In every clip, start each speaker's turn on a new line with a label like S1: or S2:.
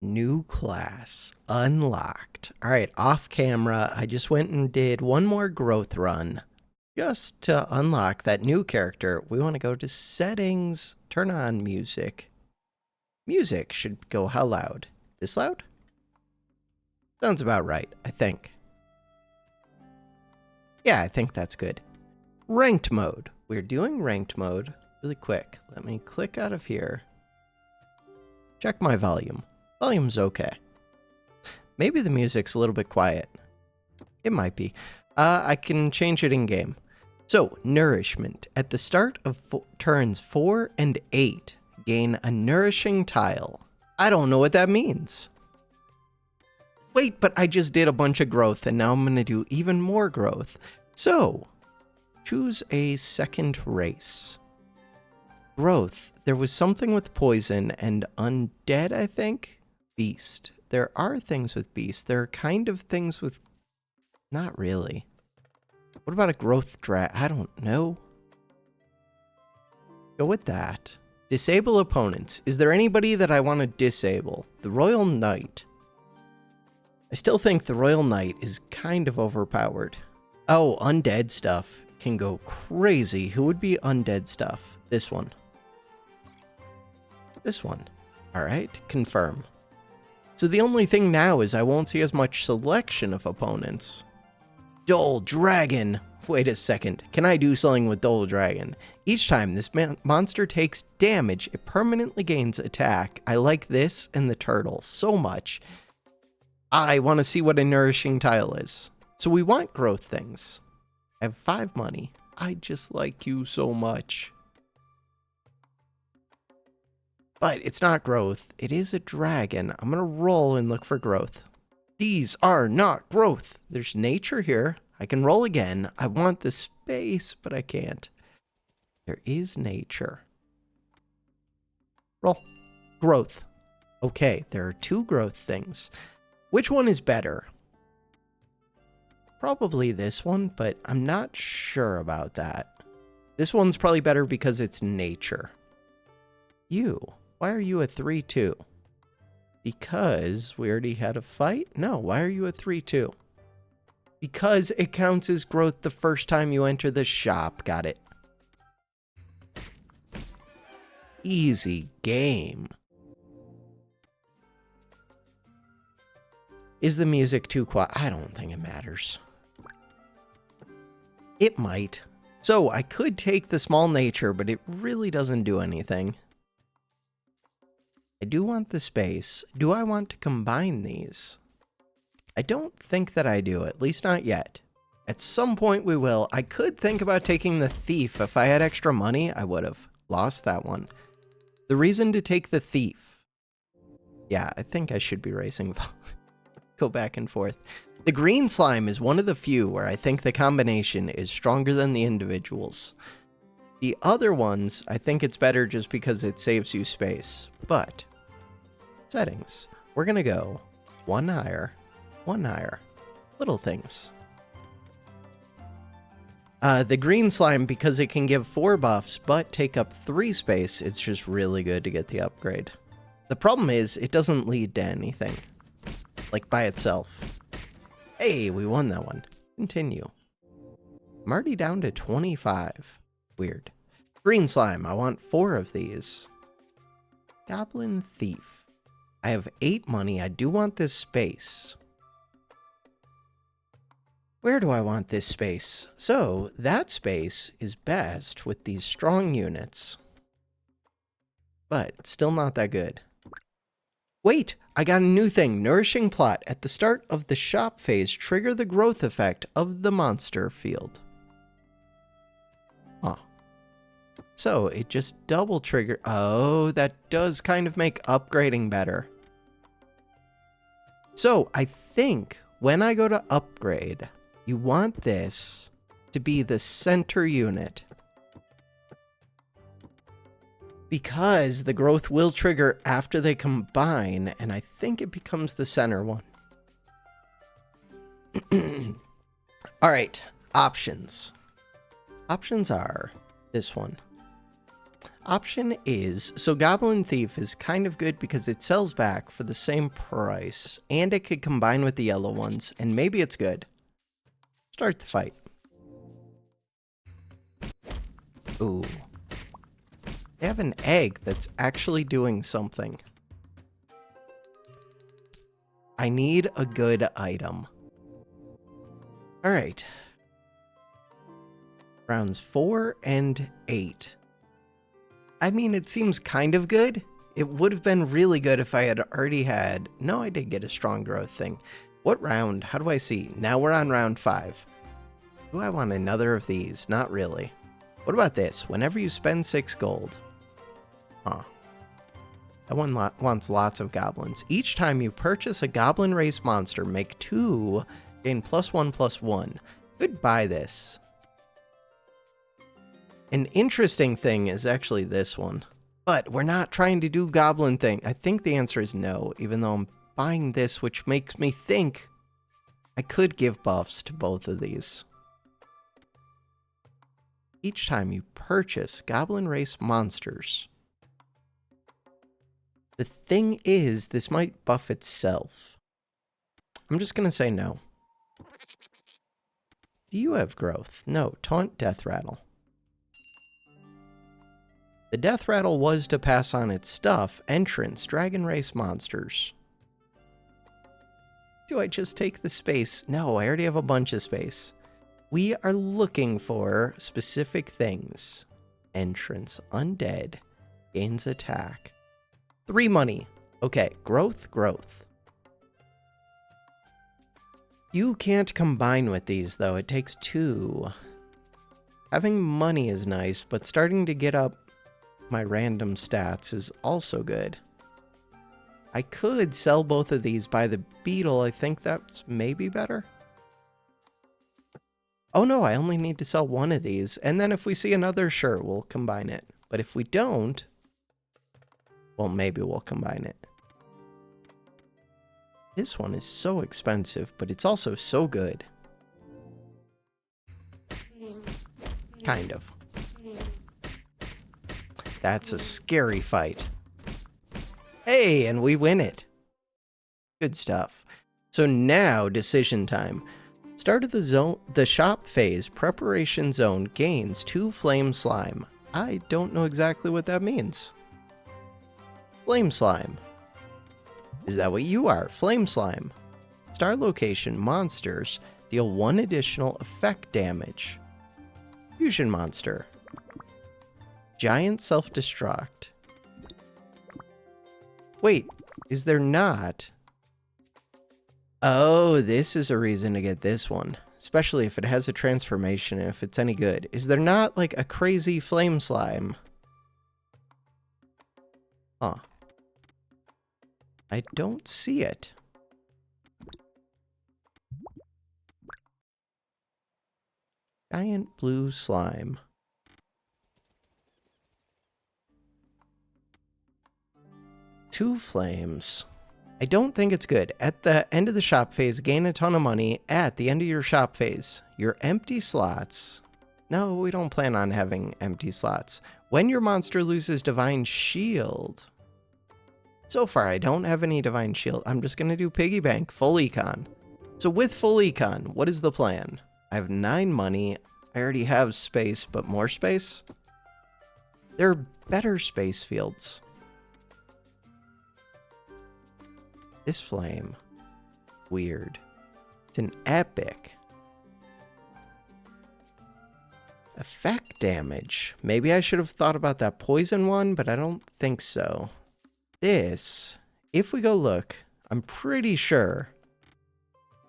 S1: New class unlocked. All right, off camera, I just went and did one more growth run. Just to unlock that new character, we want to go to settings, turn on music. Music should go how loud? This loud? Sounds about right, I think. Yeah, I think that's good. Ranked mode. We're doing ranked mode really quick. Let me click out of here. Check my volume. Volume's okay. Maybe the music's a little bit quiet. It might be. I can change it in game. So, nourishment. At the start of turns 4 and 8, gain a nourishing tile. I don't know what that means. Wait, but I just did a bunch of growth and now I'm going to do even more growth. So, choose a second race. Growth. There was something with poison and undead, I think? Beast. There are things with beast. There are kind of things with... Not really. What about a growth I don't know. Go with that. Disable opponents. Is there anybody that I want to disable? The Royal Knight. I still think the Royal Knight is kind of overpowered. Oh, undead stuff can go crazy. Who would be undead stuff? This one. This one. Alright, confirm. So the only thing now is I won't see as much selection of opponents. Dull Dragon. Wait a second. Can I do something with Dull Dragon? Each time this monster takes damage, it permanently gains attack. I like this and the turtle so much. I want to see what a nourishing tile is. So we want growth things. I have 5 money. I just like you so much. But it's not growth. It is a dragon. I'm going to roll and look for growth. These are not growth. There's nature here. I can roll again. I want the space, but I can't. There is nature. Roll. Growth. Okay, there are 2 growth things. Which one is better? Probably this one, but I'm not sure about that. This one's probably better because it's nature. You. Why are you a 3-2? Because we already had a fight? No, why are you a 3-2? Because it counts as growth the first time you enter the shop. Got it. Easy game. Is the music too quiet? I don't think it matters. It might. So I could take the small nature, but it really doesn't do anything. I do want the space. Do I want to combine these? I don't think that I do, at least not yet. At some point we will. I could think about taking the thief. If I had extra money, I would have lost that one. The reason to take the thief. Yeah, I think I should be racing. Go back and forth. The green slime is one of the few where I think the combination is stronger than the individuals. The other ones, I think it's better just because it saves you space. But, settings. We're going to go 1 higher, 1 higher. Little things. The green slime, because it can give 4 buffs, but take up 3 space, it's just really good to get the upgrade. The problem is, it doesn't lead to anything. Like, by itself. Hey, we won that one. Continue. I'm already down to 25. Weird. Green slime, I want 4 of these. Goblin thief. I have 8 money. I do want this space. Where do I want this space? So, that space is best with these strong units. But, still not that good. Wait! I got a new thing. Nourishing plot. At the start of the shop phase, trigger the growth effect of the monster field. Huh. So, it just double trigger. Oh, that does kind of make upgrading better. So, I think when I go to upgrade, you want this to be the center unit. Because the growth will trigger after they combine, and I think it becomes the center one. Alright, options. Options are this one. Option is, so Goblin Thief is kind of good because it sells back for the same price, and it could combine with the yellow ones, and maybe it's good. Start the fight. Ooh. They have an egg that's actually doing something. I need a good item. Alright. Rounds 4 and 8. I mean, it seems kind of good. It would have been really good if I had already had... No, I did get a strong growth thing. What round? How do I see? Now we're on round 5. Do I want another of these? Not really. What about this? Whenever you spend 6 gold. Huh. That one wants lots of goblins. Each time you purchase a goblin race monster, make 2, gain +1/+1. Could buy this. An interesting thing is actually this one. But we're not trying to do goblin thing. I think the answer is no, even though I'm buying this, which makes me think I could give buffs to both of these. Each time you purchase goblin race monsters. The thing is, this might buff itself. I'm just going to say no. Do you have growth? No. Taunt, Death Rattle. The Death Rattle was to pass on its stuff. Entrance, Dragon Race monsters. Do I just take the space? No, I already have a bunch of space. We are looking for specific things. Entrance, Undead, gains attack. 3 money. Okay, growth, growth. You can't combine with these, though. It takes 2. Having money is nice, but starting to get up my random stats is also good. I could sell both of these by the beetle. I think that's maybe better. Oh no, I only need to sell one of these. And then if we see another, sure, we'll combine it. But if we don't, well, maybe we'll combine it. This one is so expensive, but it's also so good. Kind of. That's a scary fight. Hey, and we win it. Good stuff. So now, decision time. Start of the shop phase, preparation zone gains 2 flame slime. I don't know exactly what that means. Flame slime. Is that what you are? Flame slime. Star location, monsters, deal 1 additional effect damage. Fusion monster. Giant self-destruct. Wait, is there not? Oh, this is a reason to get this one. Especially if it has a transformation, if it's any good. Is there not, like, a crazy flame slime? Huh. I don't see it. Giant blue slime. Two flames. I don't think it's good. At the end of the shop phase, gain a ton of money. At the end of your shop phase, your empty slots. No, we don't plan on having empty slots. When your monster loses Divine Shield. So far, I don't have any Divine Shield. I'm just going to do Piggy Bank, full econ. So with full econ, what is the plan? I have 9 money. I already have space, but more space? There are better space fields. This flame. Weird. It's an epic. Effect damage. Maybe I should have thought about that poison one, but I don't think so. This, if we go look, I'm pretty sure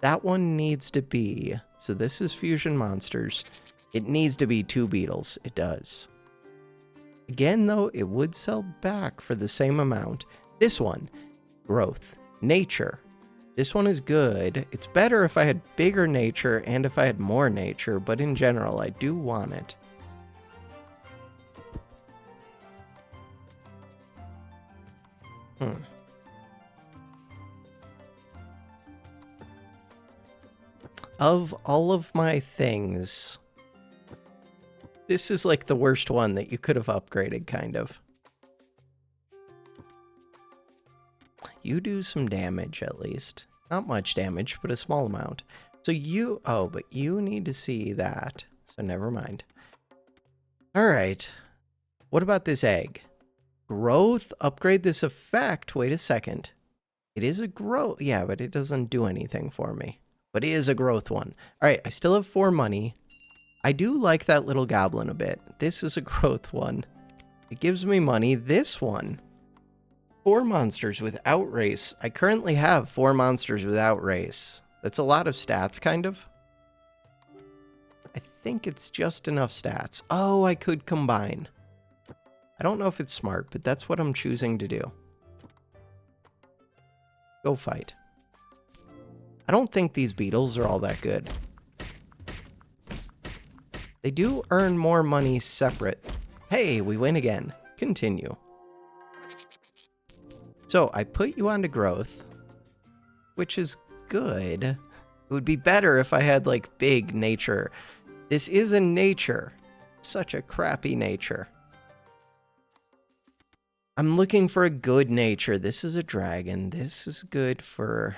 S1: that one needs to be, so this is fusion monsters. It needs to be 2 beetles. It does. Again, though, it would sell back for the same amount. This one, growth. Nature. This one is good. It's better if I had bigger nature and if I had more nature, but in general, I do want it. Of all of my things, This is like the worst one that you could have upgraded, kind of. You do some damage, at least. Not much damage, but a small amount. So you... Oh, but you need to see that. So never mind. Alright. What about this egg? Growth? Upgrade this effect. Wait a second. It is a growth. Yeah, but it doesn't do anything for me. But it is a growth one. Alright, I still have 4 money. I do like that little goblin a bit. This is a growth one. It gives me money. This one. 4 monsters without race. I currently have 4 monsters without race. That's a lot of stats, kind of. I think it's just enough stats. Oh, I could combine. I don't know if it's smart, but that's what I'm choosing to do. Go fight. I don't think these beetles are all that good. They do earn more money separate. Hey, we win again. Continue. So I put you onto growth, which is good. It would be better if I had like big nature. This is a nature. Such a crappy nature. I'm looking for a good nature. This is a dragon. This is good for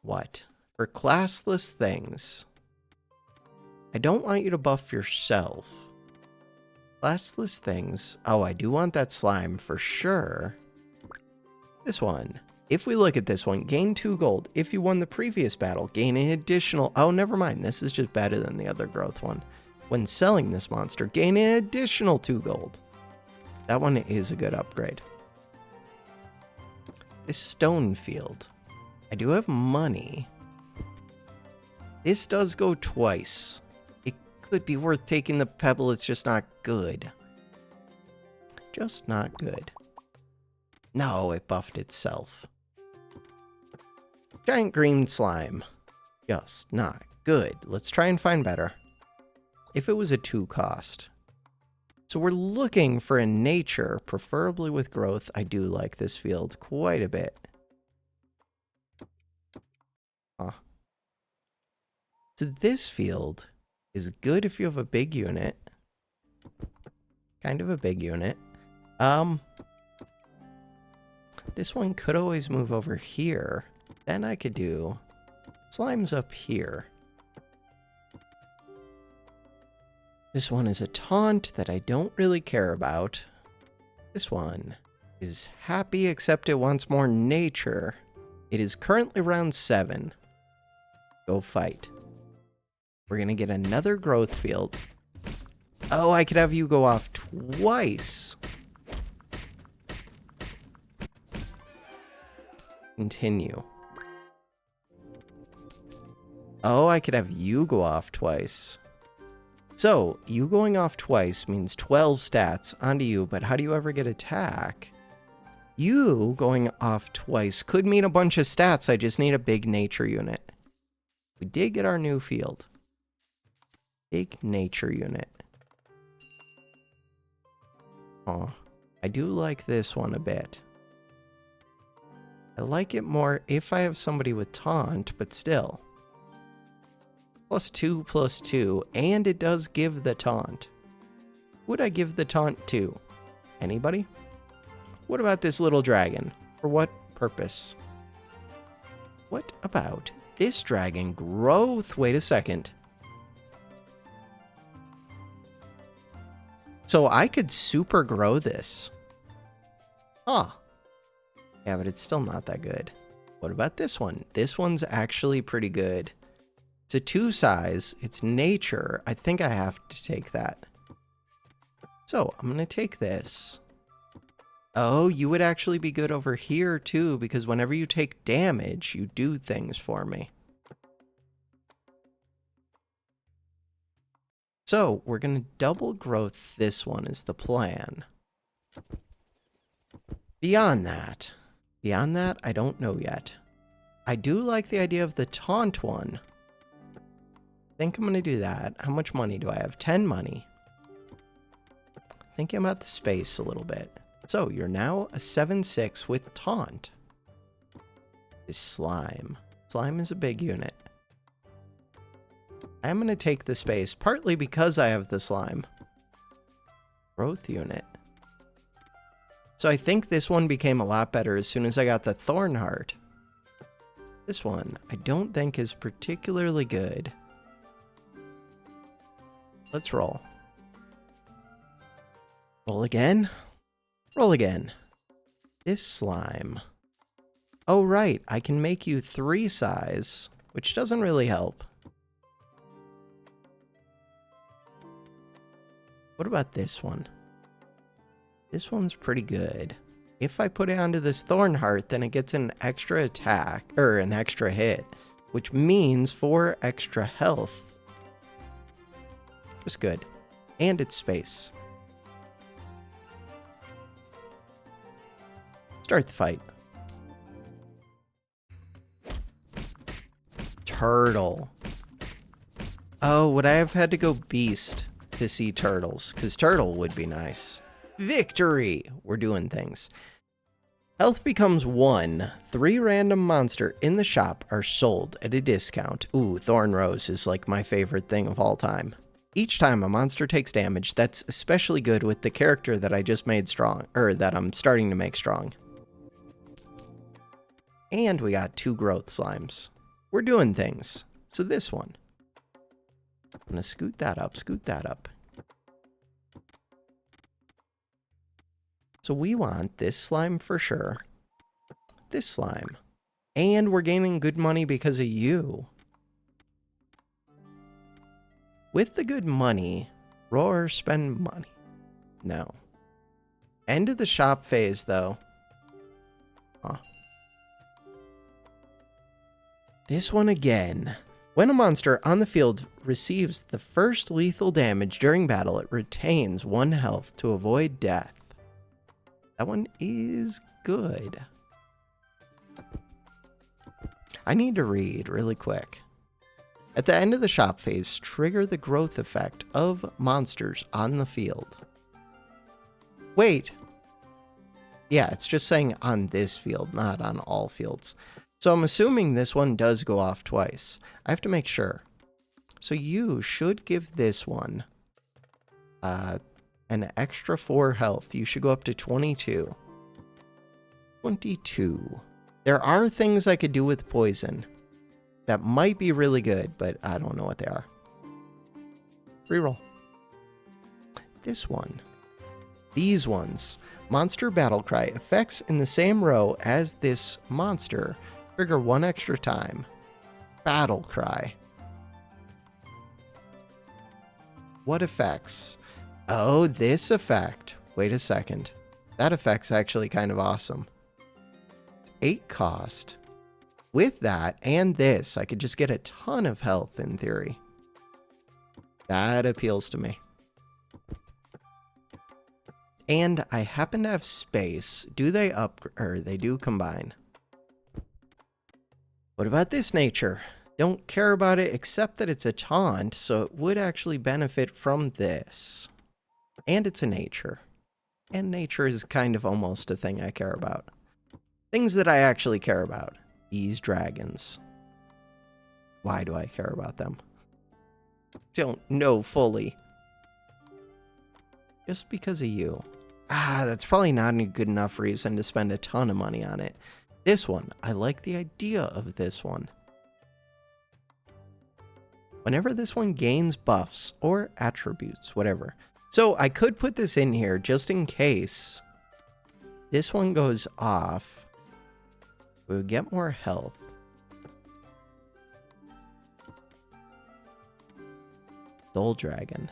S1: what? For classless things. I don't want you to buff yourself. Classless things. Oh, I do want that slime for sure. This one. If we look at this one, gain 2 gold. If you won the previous battle, gain an additional... Oh, never mind. This is just better than the other growth one. When selling this monster, gain an additional 2 gold. That one is a good upgrade. This stone field. I do have money. This does go twice. It could be worth taking the pebble. It's just not good. Just not good. No, it buffed itself. Giant green slime. Just not good. Let's try and find better. If it was a 2 cost. So we're looking for a nature, preferably with growth. I do like this field quite a bit. Huh. So this field is good if you have a big unit. Kind of a big unit. This one could always move over here. Then I could do slimes up here. This one is a taunt that I don't really care about. This one is happy except it wants more nature. It is currently round 7. Go fight. We're going to get another growth field. Oh, I could have you go off twice. Continue. Oh, I could have you go off twice. So, you going off twice means 12 stats onto you, but how do you ever get attack? You going off twice could mean a bunch of stats. I just need a big nature unit. We did get our new field. Big nature unit. Oh, I do like this one a bit. I like it more if I have somebody with taunt, but still. +2, +2, and it does give the taunt. Who would I give the taunt to? Anybody? What about this little dragon? For what purpose? What about this dragon? Growth? Wait a second. So I could super grow this. Huh. Yeah, but it's still not that good. What about this one? This one's actually pretty good. It's a 2 size. It's nature. I think I have to take that. So I'm going to take this. Oh, you would actually be good over here too, because whenever you take damage, you do things for me. So we're going to double growth this one is the plan. Beyond that, I don't know yet. I do like the idea of the taunt one. I think I'm going to do that. How much money do I have? 10 money. Thinking about the space a little bit. So you're now a 7/6 with taunt. This slime. Slime is a big unit. I'm going to take the space, partly because I have the slime. Growth unit. So I think this one became a lot better as soon as I got the Thorn Heart. This one I don't think is particularly good. Let's roll. Roll again. Roll again. This slime. Oh, right. I can make you 3 size, which doesn't really help. What about this one? This one's pretty good. If I put it onto this Thorn Heart, then it gets an extra attack, or an extra hit, which means 4 extra health. Just good. And it's space. Start the fight. Turtle. Oh, would I have had to go beast to see turtles? Because turtle would be nice. Victory! We're doing things. Health becomes 1. 3 random monster in the shop are sold at a discount. Ooh, Thorn Rose is like my favorite thing of all time. Each time a monster takes damage, that's especially good with the character that I just made strong, or that I'm starting to make strong. And we got 2 growth slimes. We're doing things. So this one. I'm gonna scoot that up, scoot that up. So we want this slime for sure. This slime. And we're gaining good money because of you. With the good money, roar, spend money. No. End of the shop phase, though. Huh. This one again. When a monster on the field receives the first lethal damage during battle, it retains 1 health to avoid death. That one is good. I need to read really quick. At the end of the shop phase, trigger the growth effect of monsters on the field. Wait. Yeah, it's just saying on this field, not on all fields. So I'm assuming this one does go off twice. I have to make sure. So you should give this one an extra 4 health. You should go up to 22. 22. There are things I could do with poison that might be really good, but I don't know what they are. Reroll. This one. These ones. Monster Battle Cry. Effects in the same row as this monster. Trigger 1 extra time. Battle Cry. What effects? Oh, this effect. Wait a second. That effect's actually kind of awesome. 8 cost. With that and this, I could just get a ton of health in theory. That appeals to me. And I happen to have space. Do they or they do combine? What about this nature? Don't care about it except that it's a taunt, so it would actually benefit from this. And it's a nature. And nature is kind of almost a thing I care about. Things that I actually care about. These dragons. Why do I care about them? Don't know fully. Just because of you. Ah, that's probably not a good enough reason to spend a ton of money on it. This one. I like the idea of this one. Whenever this one gains buffs or attributes, whatever. So I could put this in here just in case this one goes off. We'll get more health. Soul Dragon.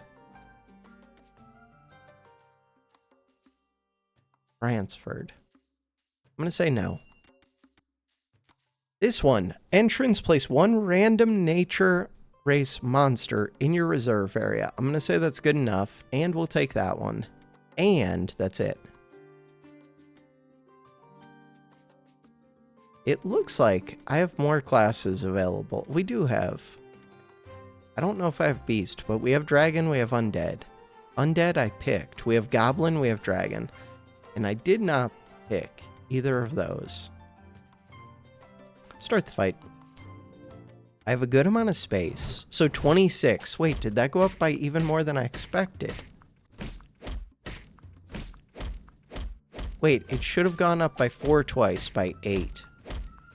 S1: Transferred. I'm going to say no. This one. Entrance, place 1 random nature race monster in your reserve area. I'm going to say that's good enough, and we'll take that one. And that's it. It looks like I have more classes available. We do have. I don't know if I have beast, but we have dragon, we have undead. Undead I picked. We have goblin, we have dragon. And I did not pick either of those. Start the fight. I have a good amount of space. So 26. Wait, did that go up by even more than I expected? Wait, it should have gone up by 4 twice, by 8.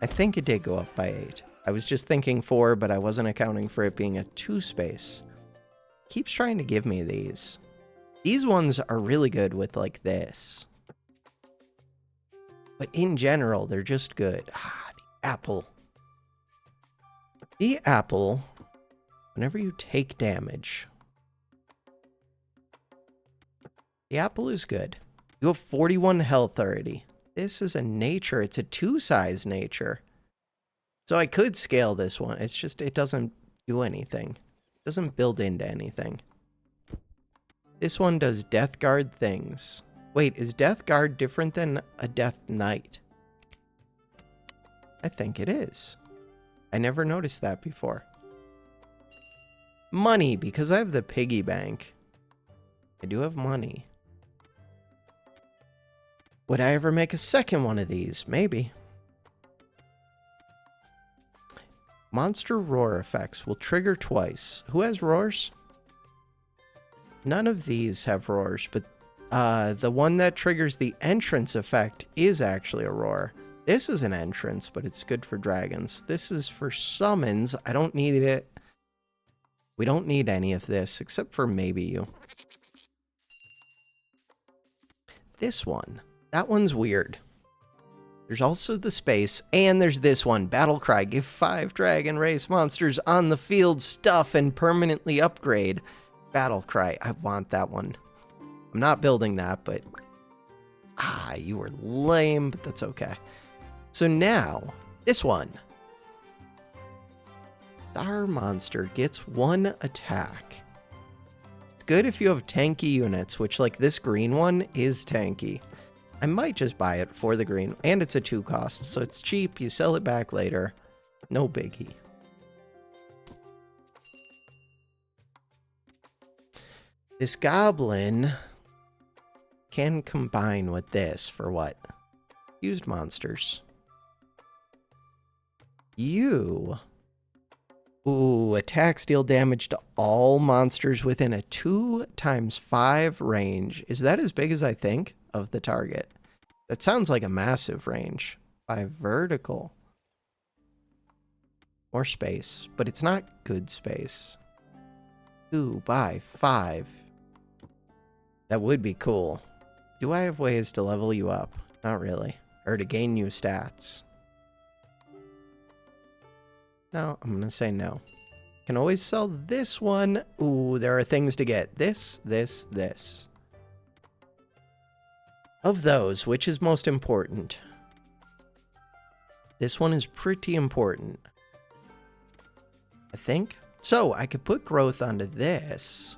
S1: I think it did go up by 8. I was just thinking 4, but I wasn't accounting for it being a 2 space. Keeps trying to give me these. These ones are really good with like this. But in general, they're just good. Ah, the apple. The apple, whenever you take damage, the apple is good. You have 41 health already. This is a nature. It's a 2-size nature. So I could scale this one. It's just, it doesn't do anything. It doesn't build into anything. This one does Death Guard things. Wait, is Death Guard different than a Death Knight? I think it is. I never noticed that before. Money, because I have the piggy bank. I do have money. Would I ever make a second one of these? Maybe. Monster roar effects will trigger twice. Who has roars? None of these have roars, but the one that triggers the entrance effect is actually a roar. This is an entrance, but it's good for dragons. This is for summons. I don't need it. We don't need any of this, except for maybe you. This one. That one's weird. There's also the space, and there's this one. Battle Cry. Give 5 dragon race monsters on the field stuff and permanently upgrade. Battle Cry. I want that one. I'm not building that, but... Ah, you were lame, but that's okay. So now, this one. Our monster gets 1 attack. It's good if you have tanky units, which, like, this green one is tanky. I might just buy it for the green, and it's a 2 cost, so it's cheap. You sell it back later. No biggie. This goblin can combine with this for what? Used monsters. You... Ooh, attacks deal damage to all monsters within a 2x5 range. Is that as big as I think of the target? That sounds like a massive range. 5 vertical. More space, but it's not good space. 2x5. That would be cool. Do I have ways to level you up? Not really. Or to gain new stats? No, I'm going to say no. Can always sell this one. Ooh, there are things to get. This. Of those, which is most important? This one is pretty important, I think. So, I could put growth onto this.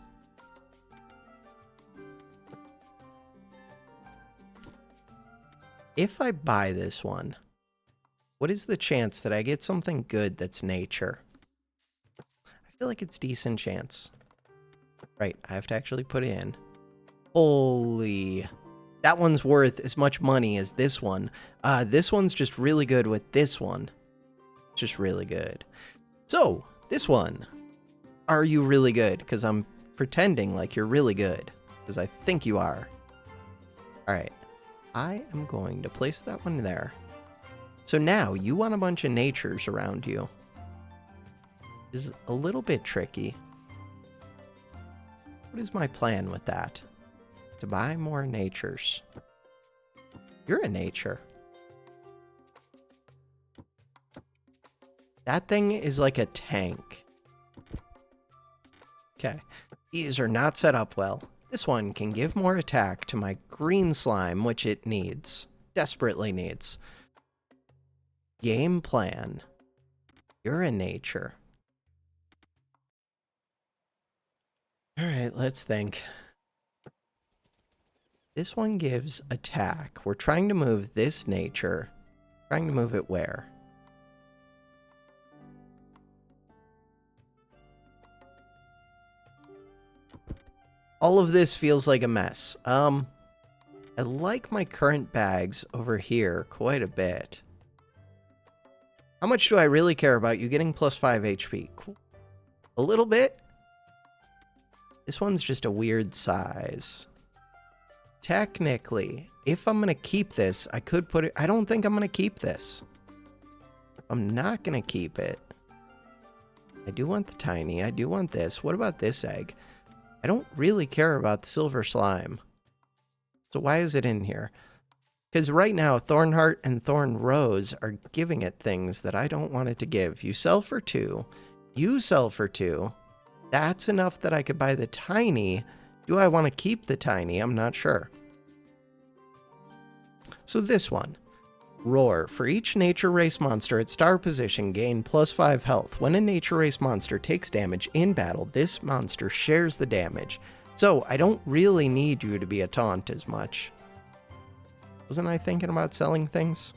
S1: If I buy this one, what is the chance that I get something good that's nature? I feel like it's decent chance. Right, I have to actually put it in. Holy... That one's worth as much money as this one. This one's just really good with this one. Just really good. So, this one. Are you really good? Because I'm pretending like you're really good. Because I think you are. Alright. I am going to place that one there. So now, you want a bunch of natures around you. Is a little bit tricky. What is my plan with that? To buy more natures. You're a nature. That thing is like a tank. Okay. These are not set up well. This one can give more attack to my green slime, which it needs. Desperately needs. Game plan. You're a nature. Alright, let's think. This one gives attack. We're trying to move this nature. Trying to move it where? All of this feels like a mess. I like my current bags over here quite a bit. How much do I really care about you getting plus 5 HP? Cool. A little bit? This one's just a weird size. technically, if I'm going to keep this, I could put it... I don't think I'm going to keep this. I'm not going to keep it. I do want the tiny. I do want this. What about this egg? I don't really care about the silver slime. So why is it in here? Because right now, Thornheart and Thorn Rose are giving it things that I don't want it to give. You sell for 2. You sell for 2. That's enough that I could buy the tiny. Do I want to keep the tiny? I'm not sure. So this one. Roar. For each nature race monster at star position, gain +5 health. When a nature race monster takes damage in battle, this monster shares the damage. So I don't really need you to be a taunt as much. Wasn't I thinking about selling things?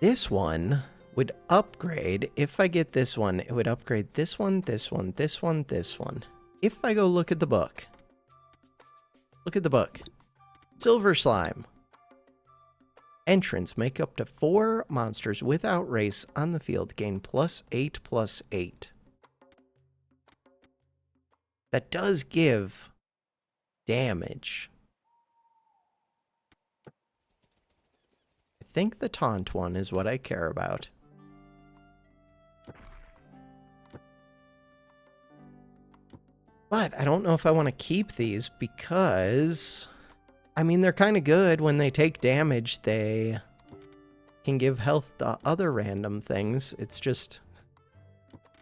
S1: This one would upgrade. If I get this one, it would upgrade this one, this one, this one, this one. If I go look at the book. Look at the book. Silver Slime. Entrance. Make up to 4 monsters without race on the field. Gain +8/+8. That does give damage. I think the taunt one is what I care about. But I don't know if I want to keep these because, I mean, they're kind of good. When they take damage, they can give health to other random things. It's just,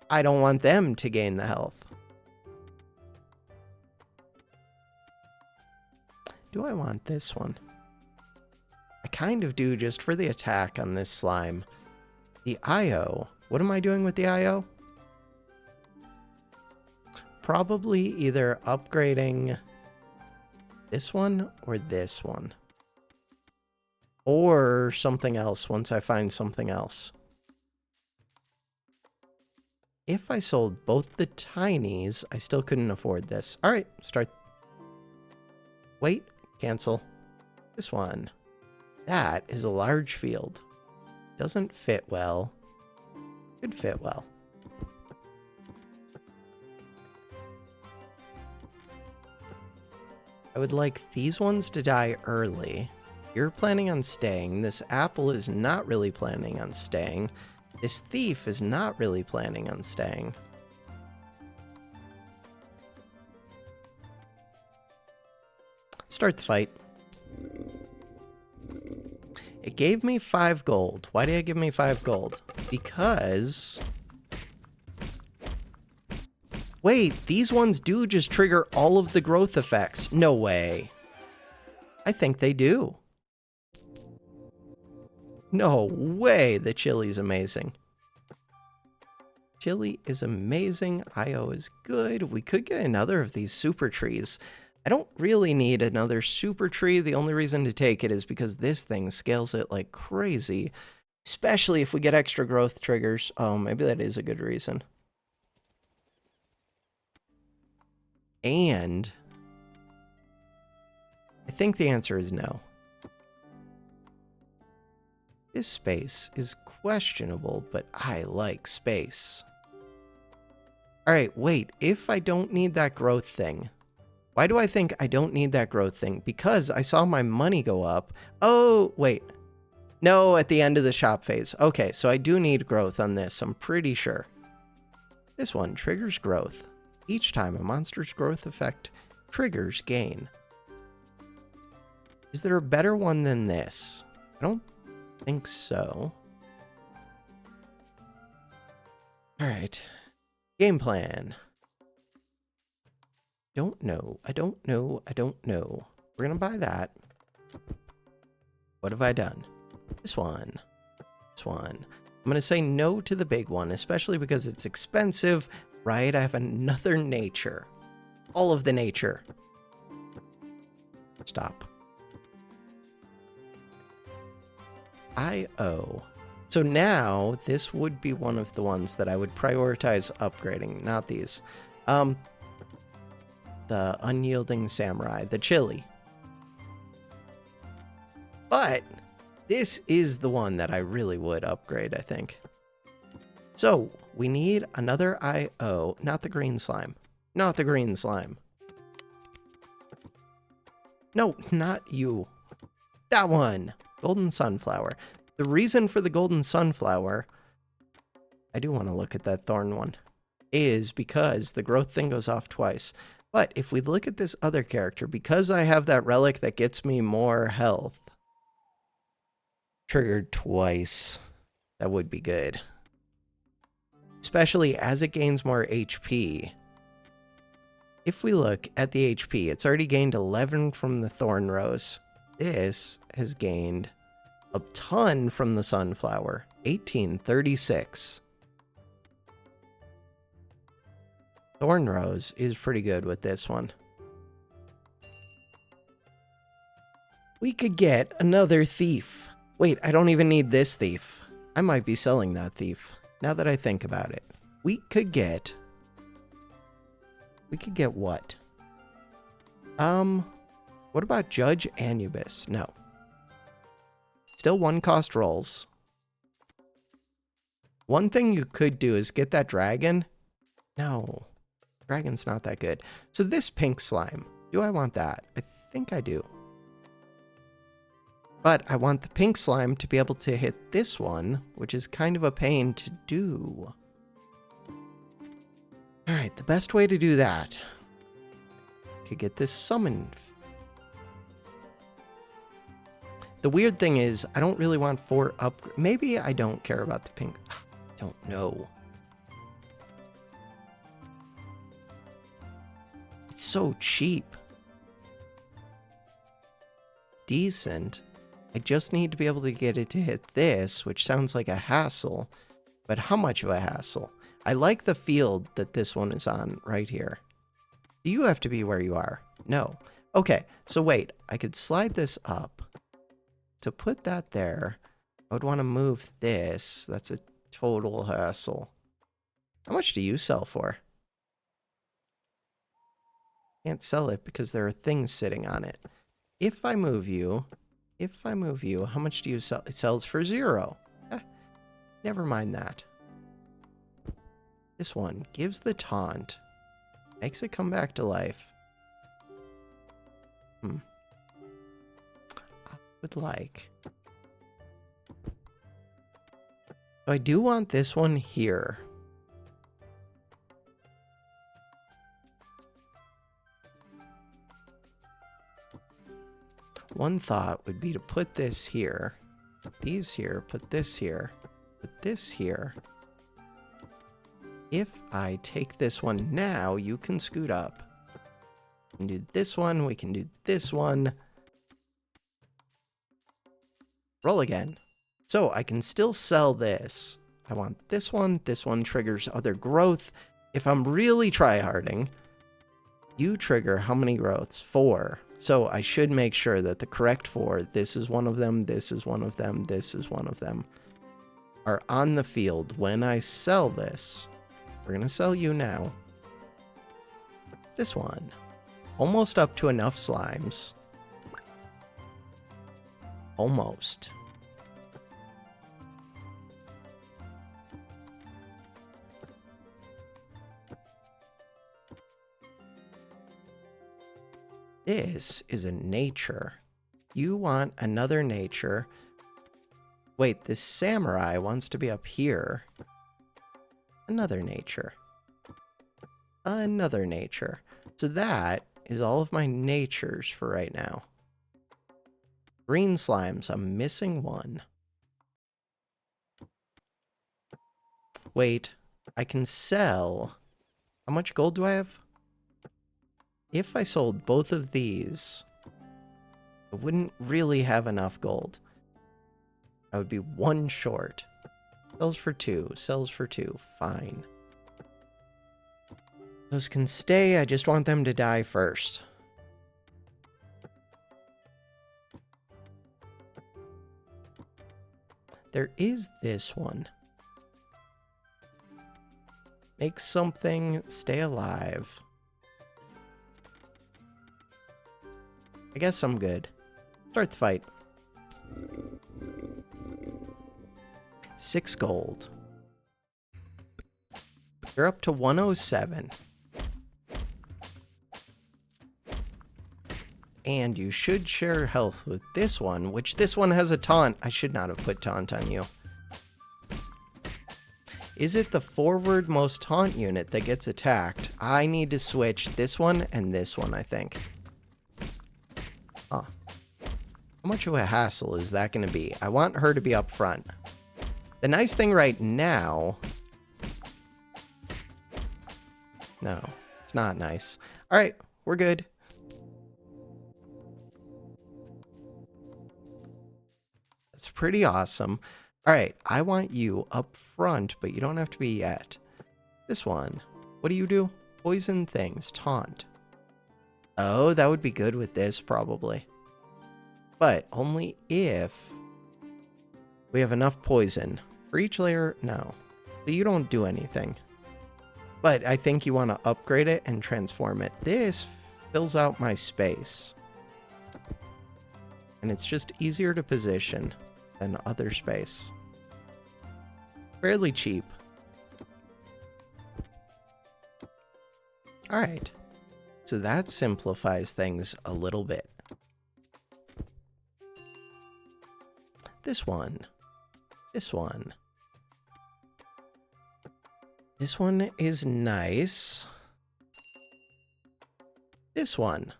S1: I don't want them to gain the health. Do I want this one? I kind of do, just for the attack on this slime. The IO. What am I doing with the IO? Probably either upgrading this one or this one. Or something else once I find something else. If I sold both the tinies, I still couldn't afford this. Alright, start. Wait, cancel. This one. That is a large field. Doesn't fit well. Could fit well. I would like these ones to die early. You're planning on staying. This apple is not really planning on staying. This thief is not really planning on staying. Start the fight. It gave me 5 gold. Why did it give me 5 gold? Because... Wait, these ones do just trigger all of the growth effects. No way. I think they do. No way. The chili's amazing. Chili is amazing. IO is good. We could get another of these super trees. I don't really need another super tree. The only reason to take it is because this thing scales it like crazy. Especially if we get extra growth triggers. Oh, maybe that is a good reason. And I think the answer is no. This space is questionable, but I like space. All right, wait, if I don't need that growth thing, why do I think I don't need that growth thing? Because I saw my money go up. Oh, wait. No, at the end of the shop phase. Okay, so I do need growth on this, I'm pretty sure. This one triggers growth. Each time a monster's growth effect triggers gain. Is there a better one than this? I don't think so. Alright. Game plan. Don't know. I don't know. I don't know. We're gonna buy that. What have I done? This one. This one. I'm gonna say no to the big one, especially because it's expensive. Right, I have another nature. All of the nature. Stop. IO. So now, this would be one of the ones that I would prioritize upgrading, not these. The Unyielding Samurai, the chili. But, this is the one that I really would upgrade, I think. So, we need another IO. Not the green slime. Not the green slime. No, not you. That one. Golden sunflower. The reason for the golden sunflower, I do want to look at that thorn one, is because the growth thing goes off twice. But if we look at this other character, because I have that relic that gets me more health, triggered twice, that would be good. Especially as it gains more HP. If we look at the HP, it's already gained 11 from the thorn rose. This has gained a ton from the sunflower, 1836. Thorn rose is pretty good with this one. We could get another thief. Wait, I don't even need this thief. I might be selling that thief, now that I think about it. We could get what? What about Judge Anubis? No. Still 1 cost rolls. One thing you could do is get that dragon. No. Dragon's not that good. So this pink slime. Do I want that? I think I do. But I want the pink slime to be able to hit this one, which is kind of a pain to do. Alright, the best way to do that. Could get this summoned. The weird thing is, I don't really want 4 up. Maybe I don't care about the pink. I don't know. It's so cheap. Decent. I just need to be able to get it to hit this, which sounds like a hassle. But how much of a hassle? I like the field that this one is on right here. Do you have to be where you are? No. Okay, so wait. I could slide this up. To put that there, I would want to move this. That's a total hassle. How much do you sell for? Can't sell it because there are things sitting on it. If I move you, how much do you sell? It sells for 0. Never mind that. This one gives the taunt. Makes it come back to life. I would like. So I do want this one here. One thought would be to put this here, put these here, put this here, put this here. If I take this one now, you can scoot up. We can do this one, we can do this one. Roll again. So I can still sell this. I want this one triggers other growth. If I'm really tryharding, you trigger how many growths? 4. So I should make sure that the correct 4, this is one of them, this is one of them, this is one of them, are on the field when I sell this. We're going to sell you now. This one. Almost up to enough slimes. Almost. This is a nature. You want another nature. Wait, this samurai wants to be up here. Another nature. Another nature. So that is all of my natures for right now. Green slimes, I'm missing one. Wait, I can sell. How much gold do I have? If I sold both of these, I wouldn't really have enough gold. I would be 1 short. Sells for 2. Sells for 2. Fine. Those can stay. I just want them to die first. There is this one. Make something stay alive. I guess I'm good. Start the fight. 6 gold. You're up to 107. And you should share health with this one, which this one has a taunt. I should not have put taunt on you. Is it the forward most taunt unit that gets attacked? I need to switch this one and this one, I think. Huh. How much of a hassle is that going to be? I want her to be up front. The nice thing right now... No, it's not nice. All right, we're good. That's pretty awesome. All right, I want you up front, but you don't have to be yet. This one, what do you do? Poison things, taunt. Oh, that would be good with this, probably. But only if we have enough poison. For each layer, no. So you don't do anything. But I think you want to upgrade it and transform it. This fills out my space. And it's just easier to position than other space. Fairly cheap. Alright. So that simplifies things a little bit. This one. This one. This one is nice. This one.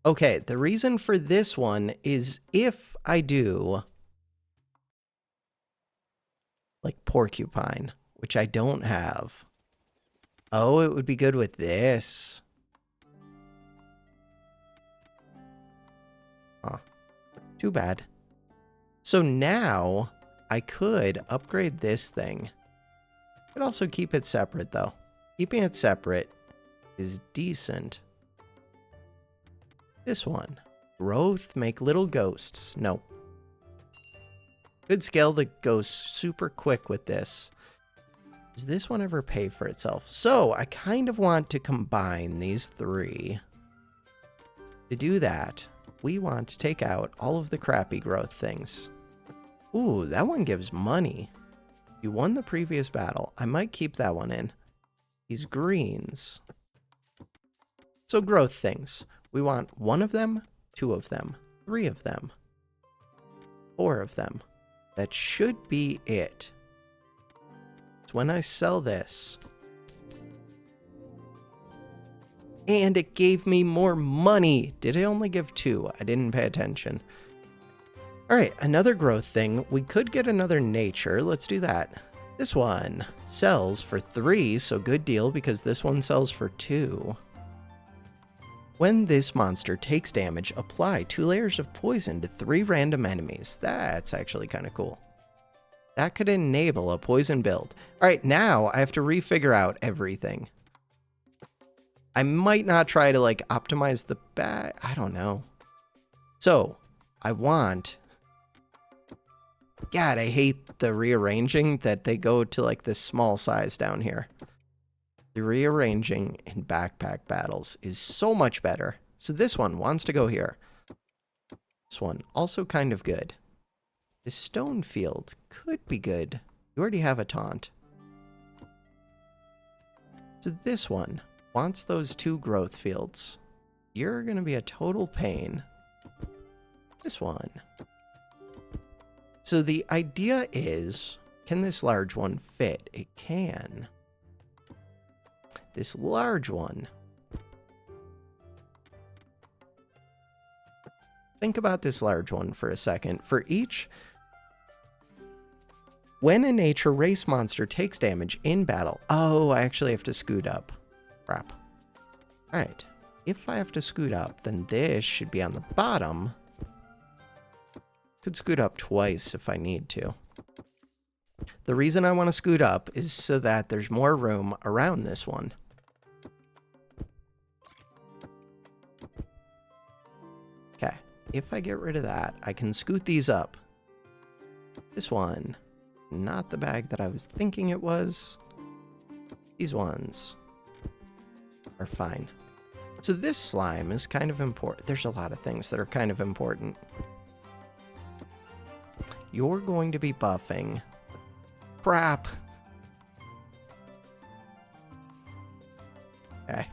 S1: Okay, the reason for this one is if I do like porcupine, which I don't have. Oh, it would be good with this. Huh. Too bad. So now I could upgrade this thing. Could also keep it separate though. Keeping it separate is decent. This one. Growth, make little ghosts. No. Could scale the ghosts super quick with this. Does this one ever pay for itself? So I kind of want to combine these three. To do that, we want to take out all of the crappy growth things. Ooh, that one gives money. You won the previous battle. I might keep that one in. These greens. So growth things. We want one of them, two of them, three of them, four of them. That should be it. So when I sell this. And it gave me more money. Did it only give two? I didn't pay attention. All right, another growth thing. We could get another nature. Let's do that. This one sells for 3, so good deal because this one sells for 2. When this monster takes damage, apply 2 layers of poison to 3 random enemies. That's actually kind of cool. That could enable a poison build. All right, now I have to refigure out everything. I might not try to like optimize the bag. I don't know. So I want... God, I hate the rearranging that they go to like this small size down here. The rearranging in backpack battles is so much better. So this one wants to go here. This one also kind of good. This stone field could be good. You already have a taunt. So this one wants those 2 growth fields. You're going to be a total pain. This one. So the idea is, can this large one fit? It can. This large one. Think about this large one for a second. For each... When a nature race monster takes damage in battle... Oh, I actually have to scoot up. Crap. Alright. If I have to scoot up, then this should be on the bottom. Could scoot up twice if I need to. The reason I want to scoot up is so that there's more room around this one. Okay, if I get rid of that, I can scoot these up. This one, not the bag that I was thinking it was. These ones are fine. So this slime is kind of important. There's a lot of things that are kind of important. You're going to be buffing. Crap. Okay.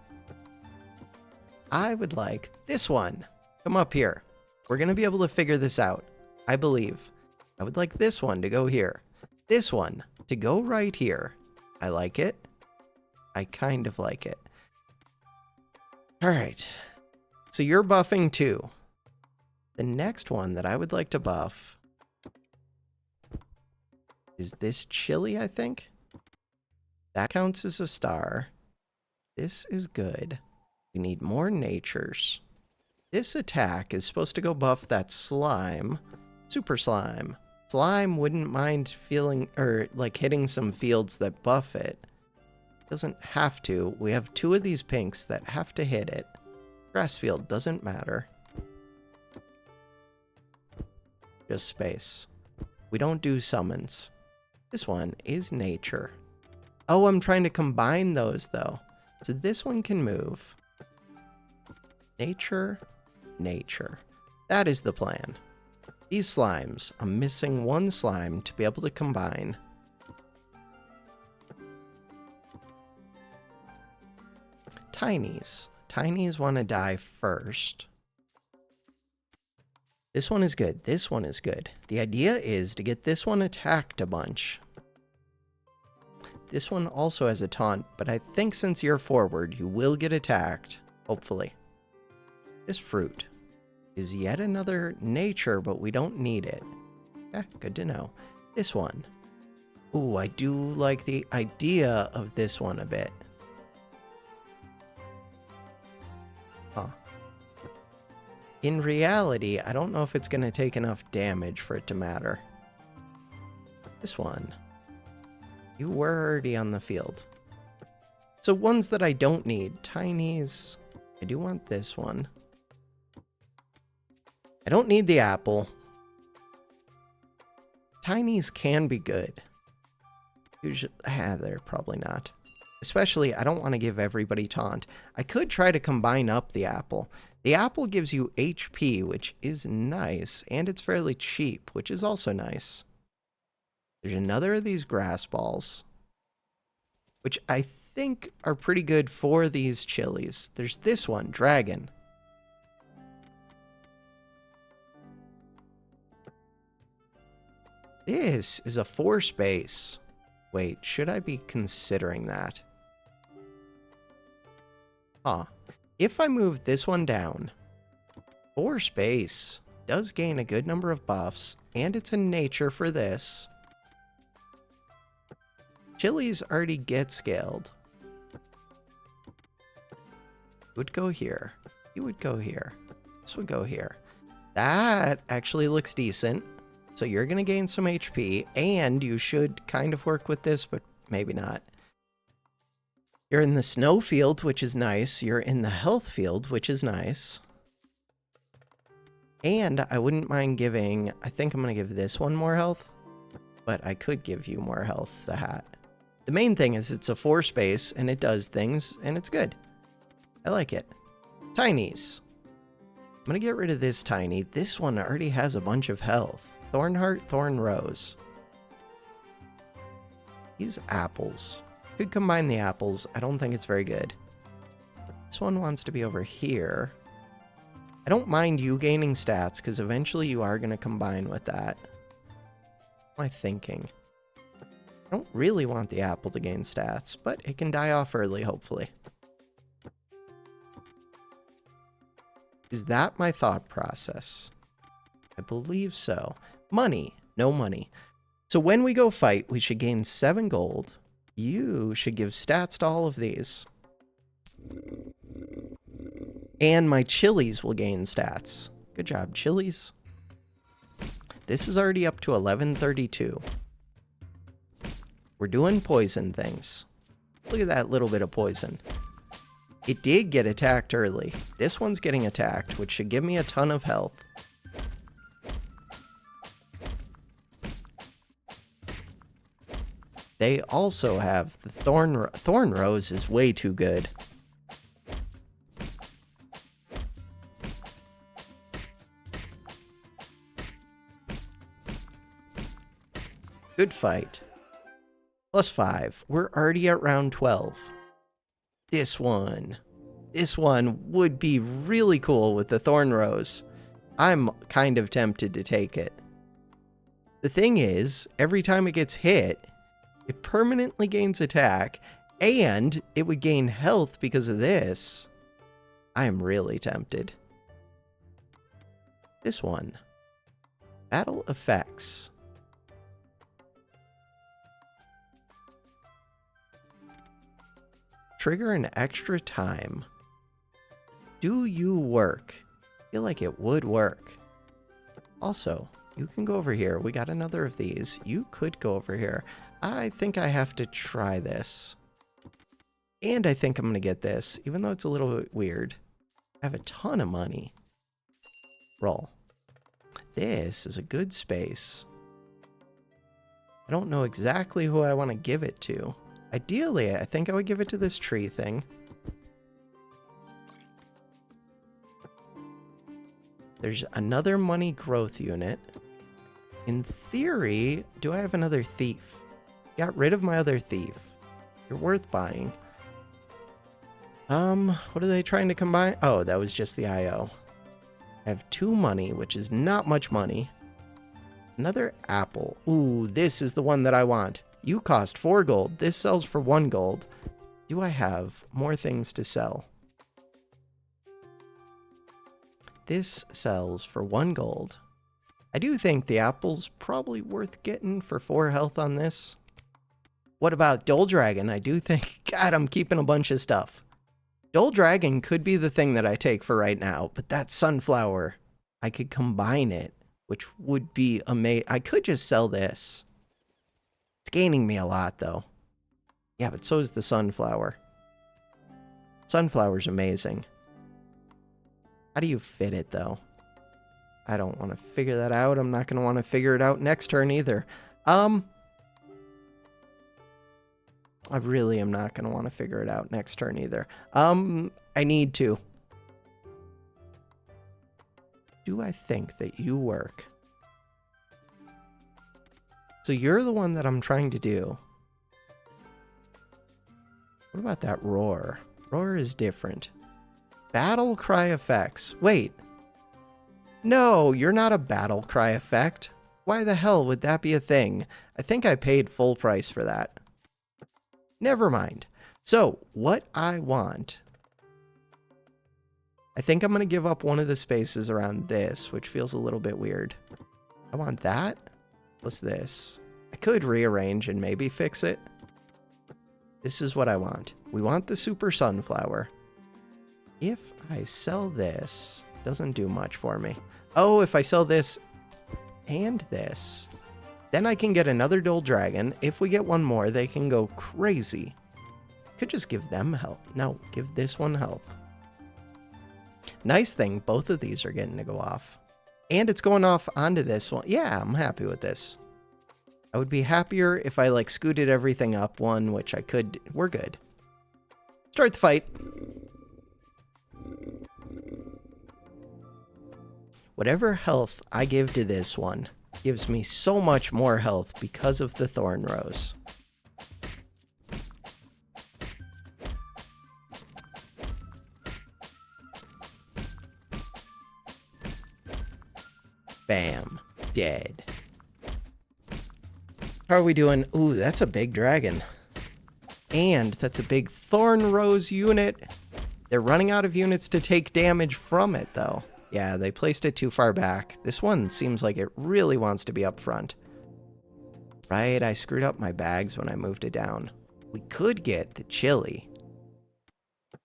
S1: I would like this one. Come up here. We're going to be able to figure this out, I believe. I would like this one to go here. This one to go right here. I like it. I kind of like it. All right. So you're buffing too. The next one that I would like to buff is this chili, I think. That counts as a star. This is good. We need more natures. This attack is supposed to go buff that slime. Super slime. Slime wouldn't mind feeling, or like hitting some fields that buff it. Doesn't have to. We have 2 of these pinks that have to hit it. Grass field doesn't matter. Just space. We don't do summons. This one is nature. Oh, I'm trying to combine those though. So this one can move. Nature, nature. That is the plan. These slimes, I'm missing 1 slime to be able to combine. Tinies. Tinies want to die first. This one is good. This one is good. The idea is to get this one attacked a bunch. This one also has a taunt, but I think since you're forward, you will get attacked. Hopefully. This fruit is yet another nature, but we don't need it. Yeah, good to know. This one. Ooh, I do like the idea of this one a bit. Huh. In reality, I don't know if it's going to take enough damage for it to matter. This one. You were already on the field. So ones that I don't need. Tinies. I do want this one. I don't need the apple. Tinies can be good. Usually, they're probably not. Especially, I don't want to give everybody taunt. I could try to combine up the apple. The apple gives you HP, which is nice, and it's fairly cheap, which is also nice. There's another of these grass balls, which I think are pretty good for these chilies. There's this one, dragon. This is a 4 space. Wait, should I be considering that? Huh. If I move this one down, 4 space does gain a good number of buffs, and it's in nature for this. Chilies already get scaled. You would go here. You would go here. This would go here. That actually looks decent. So you're going to gain some HP, and you should kind of work with this, but maybe not. You're in the snow field, which is nice. You're in the health field, which is nice. And I wouldn't mind giving... I think I'm going to give this one more health, but I could give you more health, the hat. The main thing is it's a 4 space, and it does things, and it's good. I like it. Tinies. I'm going to get rid of this tiny. This one already has a bunch of health. Thornheart, Thorn Rose. These apples. Could combine the apples. I don't think it's very good. This one wants to be over here. I don't mind you gaining stats, because eventually you are going to combine with that. What am I thinking? I don't really want the apple to gain stats, but it can die off early, hopefully. Is that my thought process? I believe so. Money. No money. So when we go fight, we should gain 7 gold. You should give stats to all of these. And my chilies will gain stats. Good job, chilies. This is already up to 1132. We're doing poison things. Look at that little bit of poison. It did get attacked early. This one's getting attacked, which should give me a ton of health. They also have the Thorn Rose is way too good. Good fight. +5. We're already at round 12. This one. This one would be really cool with the Thorn Rose. I'm kind of tempted to take it. The thing is, every time it gets hit, it permanently gains attack, and it would gain health because of this. I am really tempted. This one. Battle effects. Trigger an extra time. Do you work? I feel like it would work. Also, you can go over here. We got another of these. You could go over here. I think I have to try this. And I think I'm going to get this, even though it's a little bit weird. I have a ton of money. Roll. This is a good space. I don't know exactly who I want to give it to. Ideally, I think I would give it to this tree thing. There's another money growth unit. In theory, do I have another thief? Got rid of my other thief. You're worth buying. What are they trying to combine? Oh, that was just the IO. I have 2 money, which is not much money. Another apple. Ooh, this is the one that I want. You cost 4 gold. This sells for 1 gold. Do I have more things to sell? This sells for 1 gold. I do think the apple's probably worth getting for 4 health on this. What about Dull Dragon? I do think... God, I'm keeping a bunch of stuff. Dull Dragon could be the thing that I take for right now, but that Sunflower, I could combine it, which would be amazing. I could just sell this. It's gaining me a lot, though. Yeah, but so is the Sunflower. Sunflower's amazing. How do you fit it, though? I don't want to figure that out. I'm not going to want to figure it out next turn either. I really am not going to want to figure it out next turn either. I need to. Do I think that you work? So you're the one that I'm trying to do. What about that roar? Roar is different. Battle cry effects. Wait. No, you're not a battle cry effect. Why the hell would that be a thing? I think I paid full price for that. Never mind. So, what I want... I think I'm going to give up one of the spaces around this, which feels a little bit weird. I want that. What's this? I could rearrange and maybe fix it. This is what I want. We want the Super Sunflower. If I sell this, doesn't do much for me. Oh, if I sell this and this, then I can get another Dull Dragon. If we get one more, they can go crazy. Could just give them health. No, give this one health. Nice thing, both of these are getting to go off. And it's going off onto this one. Yeah, I'm happy with this. I would be happier if I, like, scooted everything up one, which I could. We're good. Start the fight. Whatever health I give to this one gives me so much more health because of the Thorn Rose. Bam. Dead. How are we doing? Ooh, that's a big dragon. And that's a big Thorn Rose unit. They're running out of units to take damage from it, though. Yeah, they placed it too far back. This one seems like it really wants to be up front. Right, I screwed up my bags when I moved it down. We could get the chili.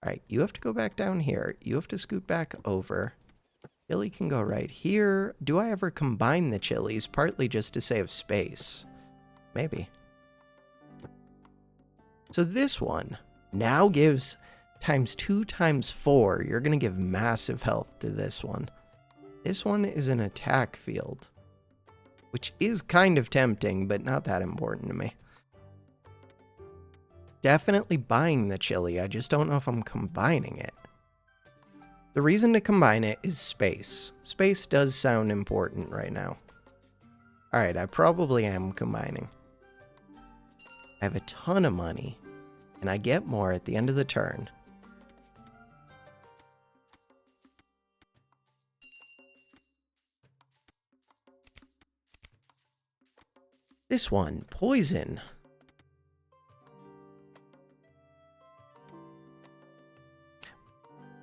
S1: Alright, you have to go back down here. You have to scoot back over. Chili can go right here. Do I ever combine the chilies? Partly just to save space. Maybe. So this one now gives... times 2 times 4, you're going to give massive health to this one. This one is an attack field, which is kind of tempting, but not that important to me. Definitely buying the chili, I just don't know if I'm combining it. The reason to combine it is space. Space does sound important right now. Alright, I probably am combining. I have a ton of money, and I get more at the end of the turn. This one, poison.